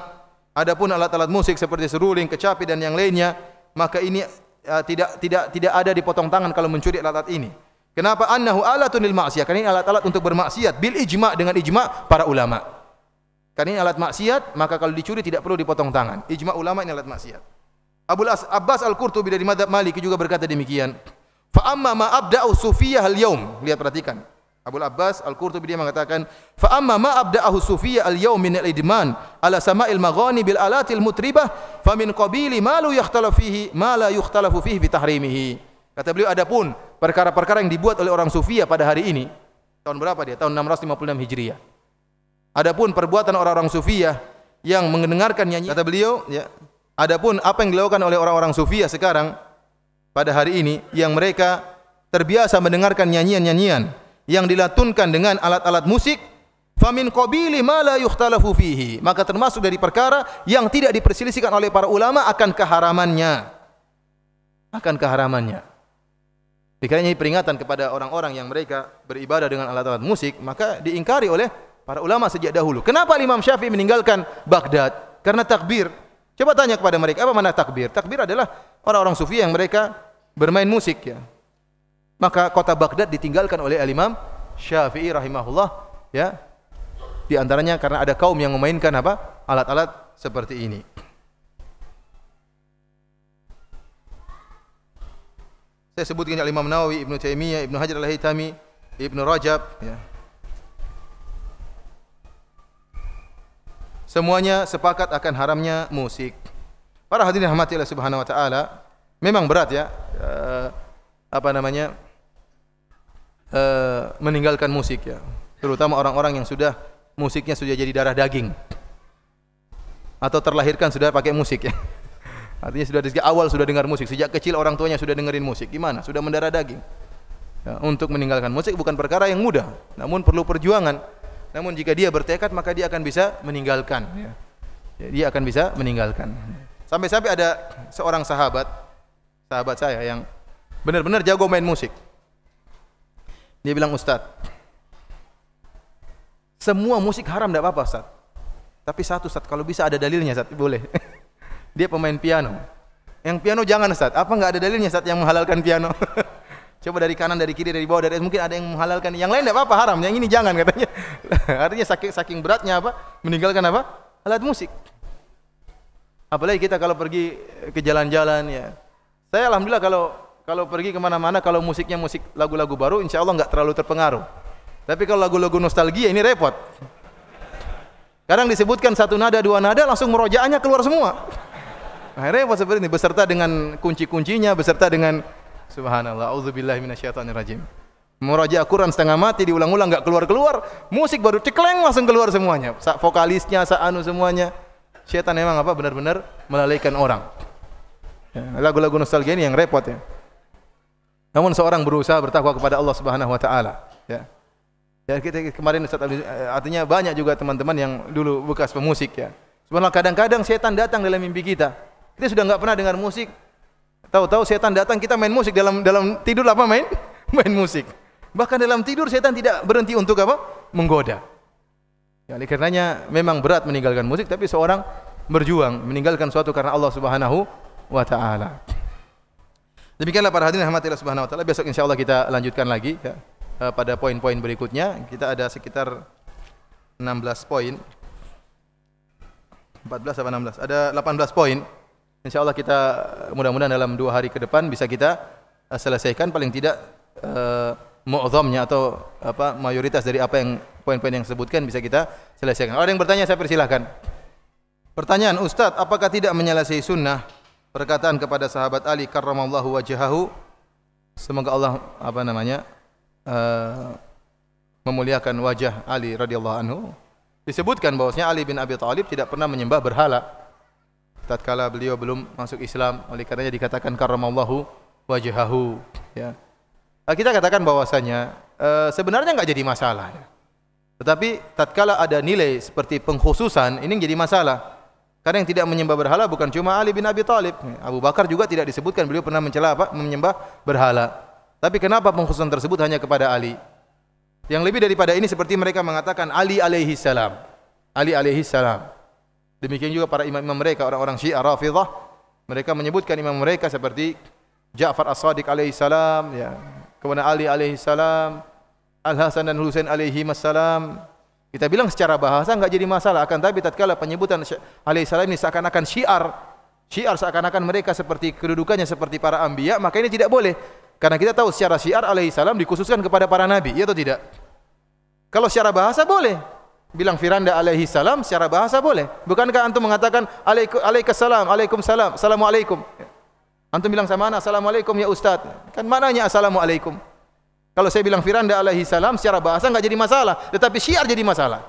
Adapun alat-alat musik seperti seruling, kecapi dan yang lainnya, maka ini tidak ada dipotong tangan kalau mencuri alat-alat ini. Kenapa? Annahu alatun lil ma'siyah, karena ini alat-alat untuk bermaksiat bil ijma', dengan ijma' para ulama. Karena ini alat maksiat, maka kalau dicuri tidak perlu dipotong tangan. Ijma' ulama ini alat maksiat. Abul Abbas Al-Qurtubi dari mazhab Maliki juga berkata demikian. Fa amma ma abda'u sufiyah al-yaum. Lihat, perhatikan. Abul Abbas Al-Qurtubi dia mengatakan, fa amma ma abda'ahu sufiyah al-yaum min al-idman ala sama'il maghani bil alatil mutribah fa min qabili ma la yukhtalafu fihi bi tahrimihi. Kata beliau, adapun perkara-perkara yang dibuat oleh orang sufiyah pada hari ini, tahun berapa dia? Tahun 656 Hijriah. Adapun perbuatan orang-orang sufiyah yang mendengarkan nyanyian, kata beliau, ya, adapun apa yang dilakukan oleh orang-orang sufiyah sekarang pada hari ini, yang mereka terbiasa mendengarkan nyanyian-nyanyian yang dilatunkan dengan alat-alat musik, famin qabili ma la yukhtalafu fihi, maka termasuk dari perkara yang tidak diperselisihkan oleh para ulama akan keharamannya. Dikarenakan ini peringatan kepada orang-orang yang mereka beribadah dengan alat-alat musik, maka diingkari oleh para ulama sejak dahulu. Kenapa Imam Syafi'i meninggalkan Baghdad? Karena takbir. Coba tanya kepada mereka, apa makna takbir? Takbir adalah orang-orang sufi yang mereka bermain musik, ya. Maka kota Baghdad ditinggalkan oleh Imam Syafi'i rahimahullah, ya. Di antaranya karena ada kaum yang memainkan apa? Alat-alat seperti ini. Saya sebutkan Imam Nawawi, Ibnu Taimiyah, Ibnu Hajar Al-Haytami, Ibnu Rajab, ya. Semuanya sepakat akan haramnya musik. Para hadirin rahmati Allah Subhanahu wa taala, memang berat, ya. meninggalkan musik ya. Terutama orang-orang yang sudah musiknya sudah jadi darah daging atau terlahirkan sudah pakai musik ya. Artinya sudah dari awal sudah dengar musik, sejak kecil orang tuanya sudah dengerin musik. Gimana? Sudah mendarah daging. Ya, untuk meninggalkan musik bukan perkara yang mudah, namun perlu perjuangan. Namun jika dia bertekad maka dia akan bisa meninggalkan ya. Dia akan bisa meninggalkan. Sampai-sampai ada seorang sahabat saya yang benar-benar jago main musik. Dia bilang, "Ustaz, semua musik haram tidak apa-apa, Ustaz. Tapi satu, Ustaz, kalau bisa ada dalilnya, Ustaz." Boleh. Dia pemain piano. Yang piano jangan, Ustaz. Apa enggak ada dalilnya, Ustaz, yang menghalalkan piano? Coba dari kanan, dari kiri, dari bawah, dari mungkin ada yang menghalalkan. Yang lain tidak apa-apa haram, yang ini jangan katanya. Artinya saking beratnya apa? Meninggalkan apa? Alat musik. Apalagi kita kalau pergi ke jalan-jalan ya. Saya alhamdulillah kalau pergi kemana-mana, kalau musiknya musik lagu-lagu baru, insya Allah enggak terlalu terpengaruh. Tapi kalau lagu-lagu nostalgia ini repot. Kadang disebutkan satu nada, dua nada, langsung murojaahnya keluar semua. Nah, repot seperti ini, beserta dengan kunci-kuncinya, beserta dengan subhanallah, auzubillahi minasyaitonirrajim. Murojaah Quran setengah mati, diulang-ulang enggak keluar-keluar, musik baru cekleng langsung keluar semuanya. Vokalisnya, semuanya. Syaitan memang apa? Benar-benar melalaikan orang. Ya, lagu-lagu nostalgia ini yang repot ya. Namun seorang berusaha bertakwa kepada Allah Subhanahu wa taala, ya. Ya kita kemarin Ustaz artinya banyak juga teman-teman yang dulu bekas pemusik ya. Sebenarnya kadang-kadang setan datang dalam mimpi kita. Kita sudah enggak pernah dengar musik. Tahu-tahu setan datang kita main musik dalam tidur apa main? Main musik. Bahkan dalam tidur setan tidak berhenti untuk apa? Menggoda. Ya, oleh karenanya memang berat meninggalkan musik, tapi seorang berjuang meninggalkan suatu karena Allah Subhanahu wa taala. Demikianlah para hadirin rahmatillah subhanahu wa taala. Besok insyaallah kita lanjutkan lagi ya. Pada poin-poin berikutnya kita ada sekitar 16 poin. 14 atau 16? Ada 18 poin. Insyaallah kita mudah-mudahan dalam 2 hari ke depan bisa kita selesaikan paling tidak mu'dhamnya atau apa mayoritas dari apa yang poin-poin yang disebutkan bisa kita selesaikan. Kalau ada yang bertanya saya persilahkan. Pertanyaan, Ustaz, apakah tidak menyelesaikan sunnah perkataan kepada sahabat Ali karramallahu wajhahu, semoga Allah memuliakan wajah Ali radhiyallahu anhu? Disebutkan bahwasanya Ali bin Abi Thalib tidak pernah menyembah berhala tatkala beliau belum masuk Islam, oleh karenanya dikatakan karramallahu wajhahu ya. Kita katakan bahwasanya sebenarnya enggak jadi masalah ya. Tetapi tatkala ada nilai seperti pengkhususan ini jadi masalah. Karena yang tidak menyembah berhala bukan cuma Ali bin Abi Thalib. Abu Bakar juga tidak disebutkan beliau pernah mencela apa? Menyembah berhala. Tapi kenapa pengkhususan tersebut hanya kepada Ali? Yang lebih daripada ini seperti mereka mengatakan Ali alaihi salam. Ali alaihi salam. Demikian juga para imam-imam mereka, orang-orang Syiah Rafidhah, mereka menyebutkan imam mereka seperti Ja'far As-Shadiq alaihi salam ya. Kemudian Ali alaihi salam, Al-Hasan dan Husain alaihi salam. Kita bilang secara bahasa enggak jadi masalah, akan tapi tatkala penyebutan alaihi salam ini seakan-akan syiar seakan-akan mereka seperti kedudukannya seperti para anbiya, maka ini tidak boleh. Karena kita tahu secara syiar alaihi salam dikhususkan kepada para nabi, ya atau tidak? Kalau secara bahasa boleh. Bilang firanda alaihi salam secara bahasa boleh. Bukankah antum mengatakan alaikassalam, waalaikumsalam, assalamualaikum? Antum bilang sama anak assalamualaikum ya ustaz. Kan maknanya assalamualaikum. Kalau saya bilang firanda alaihi salam secara bahasa enggak jadi masalah, tetapi syiar jadi masalah.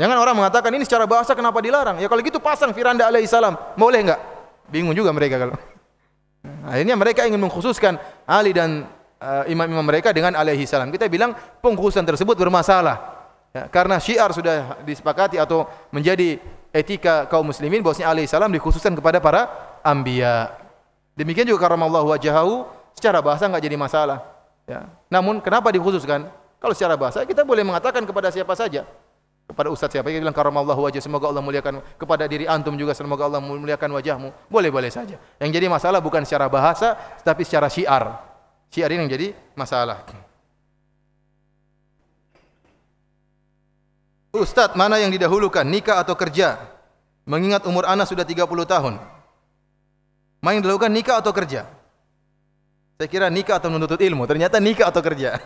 Jangan orang mengatakan ini secara bahasa kenapa dilarang? Ya kalau gitu pasang firanda alaihi salam, boleh enggak? Bingung juga mereka kalau. Akhirnya mereka ingin mengkhususkan Ali dan imam-imam mereka dengan alaihi salam. Kita bilang pengkhususan tersebut bermasalah. Ya, karena syiar sudah disepakati atau menjadi etika kaum muslimin bahwasanya alaihi salam dikhususkan kepada para anbiya. Demikian juga karramallahu wajhahu secara bahasa enggak jadi masalah. Ya. Namun kenapa dikhususkan? Kalau secara bahasa kita boleh mengatakan kepada siapa saja. Kepada ustaz siapa yang bilang karramallahu wajhahu, semoga Allah muliakan, kepada diri antum juga semoga Allah muliakan wajahmu. Boleh-boleh saja. Yang jadi masalah bukan secara bahasa tapi secara syiar. Syiar ini yang jadi masalah. Ustaz, mana yang didahulukan, nikah atau kerja? Mengingat umur anak sudah 30 tahun. Mana yang didahulukan, nikah atau kerja? Saya kira nikah atau menuntut ilmu, ternyata nikah atau kerja.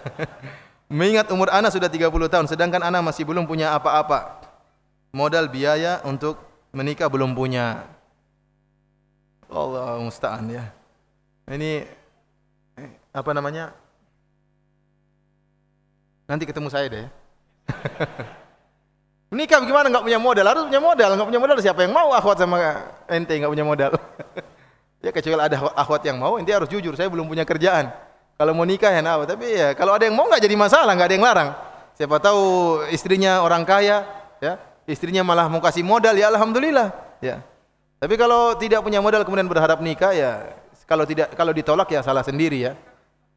Mengingat umur anak sudah 30 tahun, sedangkan anak masih belum punya apa-apa. Modal biaya untuk menikah belum punya. Allah musta'an ya. Ini apa namanya? Nanti ketemu saya deh. Menikah bagaimana nggak punya modal? Harus punya modal. Nggak punya modal siapa yang mau akhwat sama ente nggak punya modal? Ya kecuali ada akhwat yang mau, ente harus jujur. Saya belum punya kerjaan. Kalau mau nikah ya nah, tapi ya kalau ada yang mau nggak jadi masalah, nggak ada yang larang. Siapa tahu istrinya orang kaya, ya istrinya malah mau kasih modal, ya alhamdulillah. Ya. Tapi kalau tidak punya modal kemudian berharap nikah, ya kalau ditolak ya salah sendiri ya,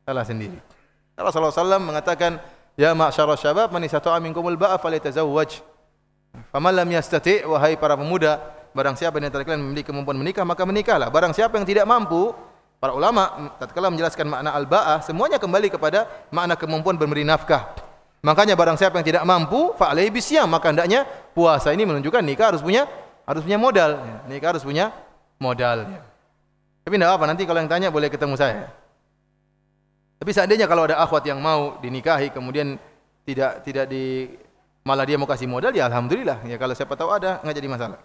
salah sendiri. Rasulullah SAW mengatakan, ya ma'syarul syabab man istata'a minkumul ba'a falyatazawwaj. Faman lam yastati', wahai para pemuda, barang siapa yang antara kalian memiliki kemampuan menikah maka menikahlah. Barang siapa yang tidak mampu, para ulama tatkala menjelaskan makna al-ba'ah semuanya kembali kepada makna kemampuan memberi nafkah. Makanya barang siapa yang tidak mampu fa alaihi bisyam, maka hendaknya puasa. Ini menunjukkan nikah harus punya modal. Nikah harus punya modal. Tapi tidak apa, nanti kalau yang tanya boleh ketemu saya. Tapi seandainya kalau ada akhwat yang mau dinikahi kemudian tidak malah dia mau kasih modal, ya alhamdulillah. Ya kalau siapa tahu ada, nggak jadi masalah.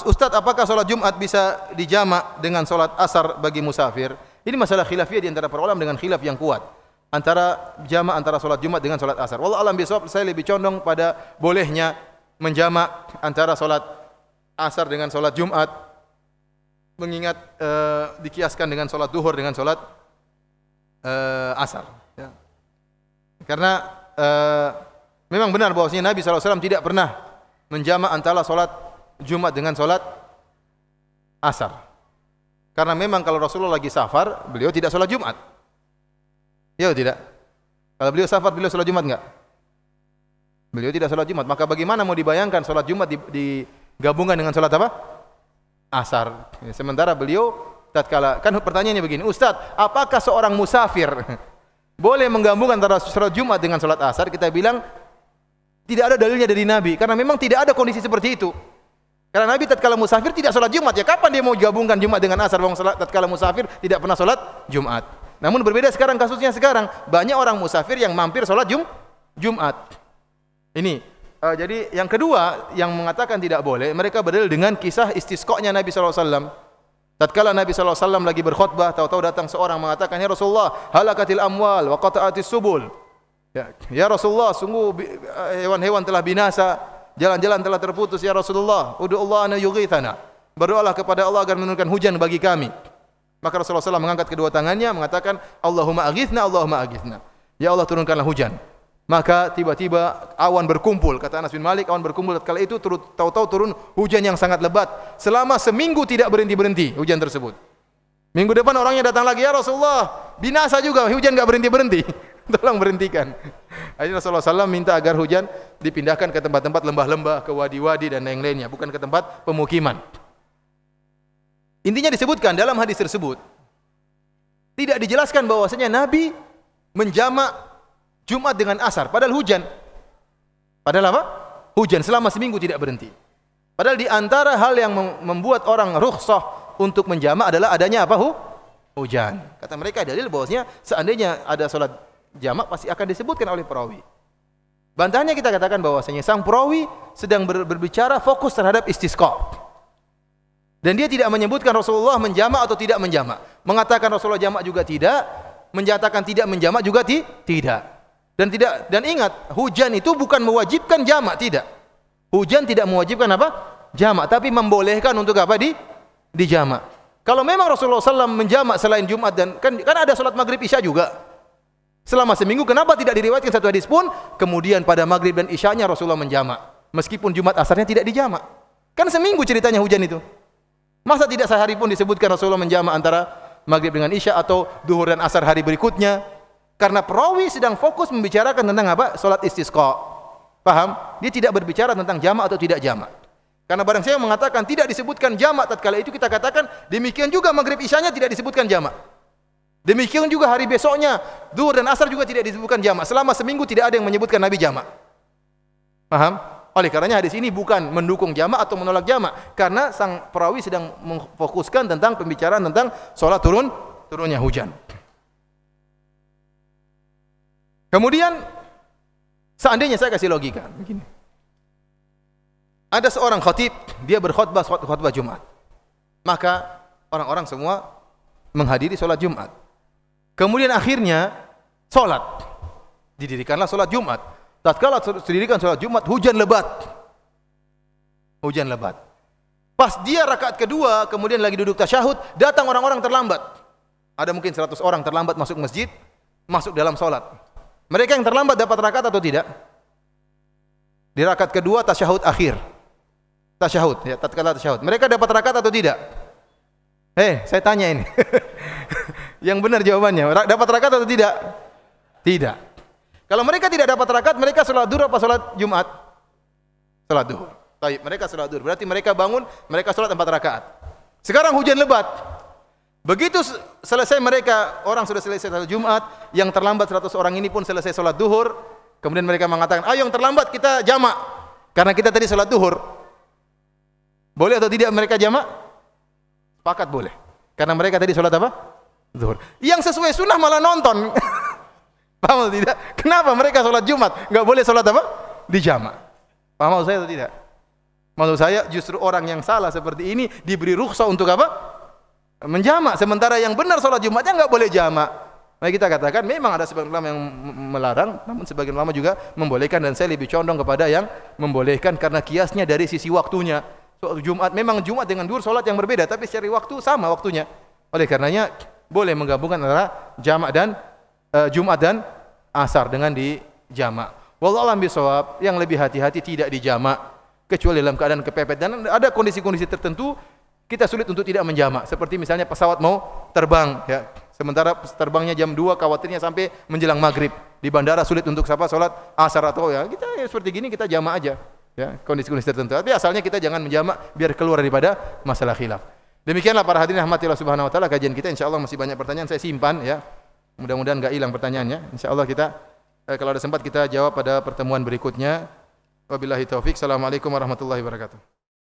Ustaz, apakah sholat Jumat bisa dijamak dengan sholat asar bagi musafir? Ini masalah khilafiyah di antara para ulama dengan khilaf yang kuat antara jamak antara sholat Jumat dengan sholat asar. Wallahu a'lam bishawab, saya lebih condong pada bolehnya menjamak antara sholat asar dengan sholat Jumat, mengingat dikiaskan dengan sholat duhur dengan sholat asar. Ya. Karena memang benar bahwasanya Nabi SAW tidak pernah menjamak antara sholat Jumat dengan sholat asar. Karena memang kalau Rasulullah lagi safar, beliau tidak sholat Jumat. Ya atau tidak? Kalau beliau safar, beliau sholat Jumat enggak? Beliau tidak sholat Jumat. Maka bagaimana mau dibayangkan sholat Jumat digabungkan dengan sholat apa? Asar. Ya, sementara beliau tatkala, kan pertanyaannya begini, Ustaz, apakah seorang musafir boleh menggabungkan antara sholat Jumat dengan sholat asar? Kita bilang tidak ada dalilnya dari Nabi, karena memang tidak ada kondisi seperti itu. Karena Nabi tatkala musafir tidak sholat Jumat, ya kapan dia mau gabungkan Jumat dengan asar? Wong tatkala musafir tidak pernah sholat Jumat. Namun berbeda sekarang kasusnya, sekarang banyak orang musafir yang mampir sholat Jumat. Ini jadi yang kedua yang mengatakan tidak boleh, mereka berdalil dengan kisah istisqa'nya Nabi SAW. Tatkala Nabi SAW lagi berkhutbah, tahu-tahu datang seorang mengatakan, ya Rasulullah, halakatil amwal wa qata'atis subul. Ya Rasulullah, sungguh hewan-hewan telah binasa, jalan-jalan telah terputus, ya Rasulullah, ud'ullaha an yughithana. Berdoalah kepada Allah agar menurunkan hujan bagi kami. Maka Rasulullah SAW mengangkat kedua tangannya mengatakan, Allahumma aghithna, Allahumma aghithna. Ya Allah, turunkanlah hujan. Maka tiba-tiba awan berkumpul, kata Anas bin Malik, awan berkumpul tatkala itu tahu-tahu turun hujan yang sangat lebat. Selama seminggu tidak berhenti-berhenti hujan tersebut. Minggu depan orangnya datang lagi, ya Rasulullah, binasa juga, hujan enggak berhenti-berhenti. Tolong berhentikan. Akhirnya Rasulullah SAW minta agar hujan dipindahkan ke tempat-tempat lembah-lembah, ke wadi-wadi dan yang lainnya, bukan ke tempat pemukiman. Intinya disebutkan dalam hadis tersebut tidak dijelaskan bahwasanya Nabi menjamak Jumat dengan asar padahal hujan. Padahal apa? Hujan selama seminggu tidak berhenti. Padahal di antara hal yang membuat orang rukhsah untuk menjamak adalah adanya apa? Hujan. Kata mereka dalil bahwasanya seandainya ada salat jamak pasti akan disebutkan oleh perawi. Bantahannya kita katakan bahwasanya sang perawi sedang berbicara fokus terhadap istisqa. Dan dia tidak menyebutkan Rasulullah menjamak atau tidak menjamak. Mengatakan Rasulullah jamak juga tidak, menyatakan tidak menjamak juga tidak. Dan ingat, hujan itu bukan mewajibkan jamak, tidak. Hujan tidak mewajibkan apa? Jamak, tapi membolehkan untuk apa? Di jamak. Kalau memang Rasulullah SAW menjamak selain Jumat dan kan ada salat maghrib isya juga. Selama seminggu kenapa tidak diriwayatkan satu hadis pun kemudian pada maghrib dan isyanya Rasulullah menjamak meskipun Jumat asarnya tidak dijamak? Kan seminggu ceritanya hujan itu. Masa tidak sehari pun disebutkan Rasulullah menjamak antara maghrib dengan isya atau duhur dan asar hari berikutnya? Karena perawi sedang fokus membicarakan tentang apa? Salat istisqa. Paham? Dia tidak berbicara tentang jamak atau tidak jamak. Karena barang saya mengatakan tidak disebutkan jamak tatkala itu kita katakan demikian juga maghrib isyanya tidak disebutkan jamak. Demikian juga hari besoknya duhur dan asar juga tidak disebutkan jamak. Selama seminggu tidak ada yang menyebutkan Nabi jamak. Paham? Oleh karenanya hadis ini bukan mendukung jamak atau menolak jamak, karena sang perawi sedang memfokuskan tentang pembicaraan tentang sholat turunnya hujan. Kemudian seandainya saya kasih logika begini. Ada seorang khatib, dia berkhutbah Jumat. Maka orang-orang semua menghadiri sholat Jumat. Kemudian akhirnya salat. Didirikanlah salat Jumat. Tatkala didirikan salat Jumat, hujan lebat. Hujan lebat. Pas dia rakaat kedua, kemudian lagi duduk tasyahud, datang orang-orang terlambat. Ada mungkin 100 orang terlambat masuk masjid, masuk dalam salat. Mereka yang terlambat dapat rakaat atau tidak? Di rakaat kedua tasyahud akhir. Tasyahud, ya, tatkala tasyahud. Mereka dapat rakaat atau tidak? Saya tanya ini. Yang benar jawabannya, dapat rakaat atau tidak? Tidak. Kalau mereka tidak dapat rakaat, mereka salat duhur apa salat Jumat? Salat duhur. Baik, mereka salat duhur. Berarti mereka bangun, mereka salat 4 rakaat. Sekarang hujan lebat. Begitu selesai mereka, orang sudah selesai salat Jumat, yang terlambat 100 orang ini pun selesai salat duhur. Kemudian mereka mengatakan, ayo yang terlambat kita jamak. Karena kita tadi salat duhur. Boleh atau tidak mereka jamak? Sepakat boleh. Karena mereka tadi salat apa? Zuhur. Yang sesuai sunnah malah nonton. Paham atau tidak? Kenapa mereka salat Jumat enggak boleh salat apa? Di jamak. Paham saya atau tidak? Maksud saya justru orang yang salah seperti ini diberi rukhsah untuk apa? Menjamak. Sementara yang benar salat Jumatnya enggak boleh jamak. Maka kita katakan memang ada sebagian ulama yang melarang, namun sebagian ulama juga membolehkan, dan saya lebih condong kepada yang membolehkan karena kiasnya dari sisi waktunya. Jumat memang Jumat dengan duhur salat yang berbeda, tapi secara waktu sama waktunya. Oleh karenanya boleh menggabungkan antara jamak dan Jumat dan asar dengan di jamak. Wallahu a'lam bishawab, yang lebih hati-hati tidak di jamak kecuali dalam keadaan kepepet, dan ada kondisi-kondisi tertentu kita sulit untuk tidak menjamak. Seperti misalnya pesawat mau terbang, ya. Sementara terbangnya jam 2, khawatirnya sampai menjelang maghrib. Di bandara sulit untuk salat asar atau ya kita seperti gini kita jamak aja. Ya, kondisi-kondisi tertentu. Tapi asalnya kita jangan menjamak biar keluar daripada masalah khilaf. Demikianlah para hadirin rahmati Allah Subhanahu wa taala, kajian kita insyaallah masih banyak pertanyaan saya simpan ya. Mudah-mudahan enggak hilang pertanyaannya. Insyaallah kita kalau ada sempat kita jawab pada pertemuan berikutnya. Wabillahi taufik. Assalamualaikum warahmatullahi wabarakatuh.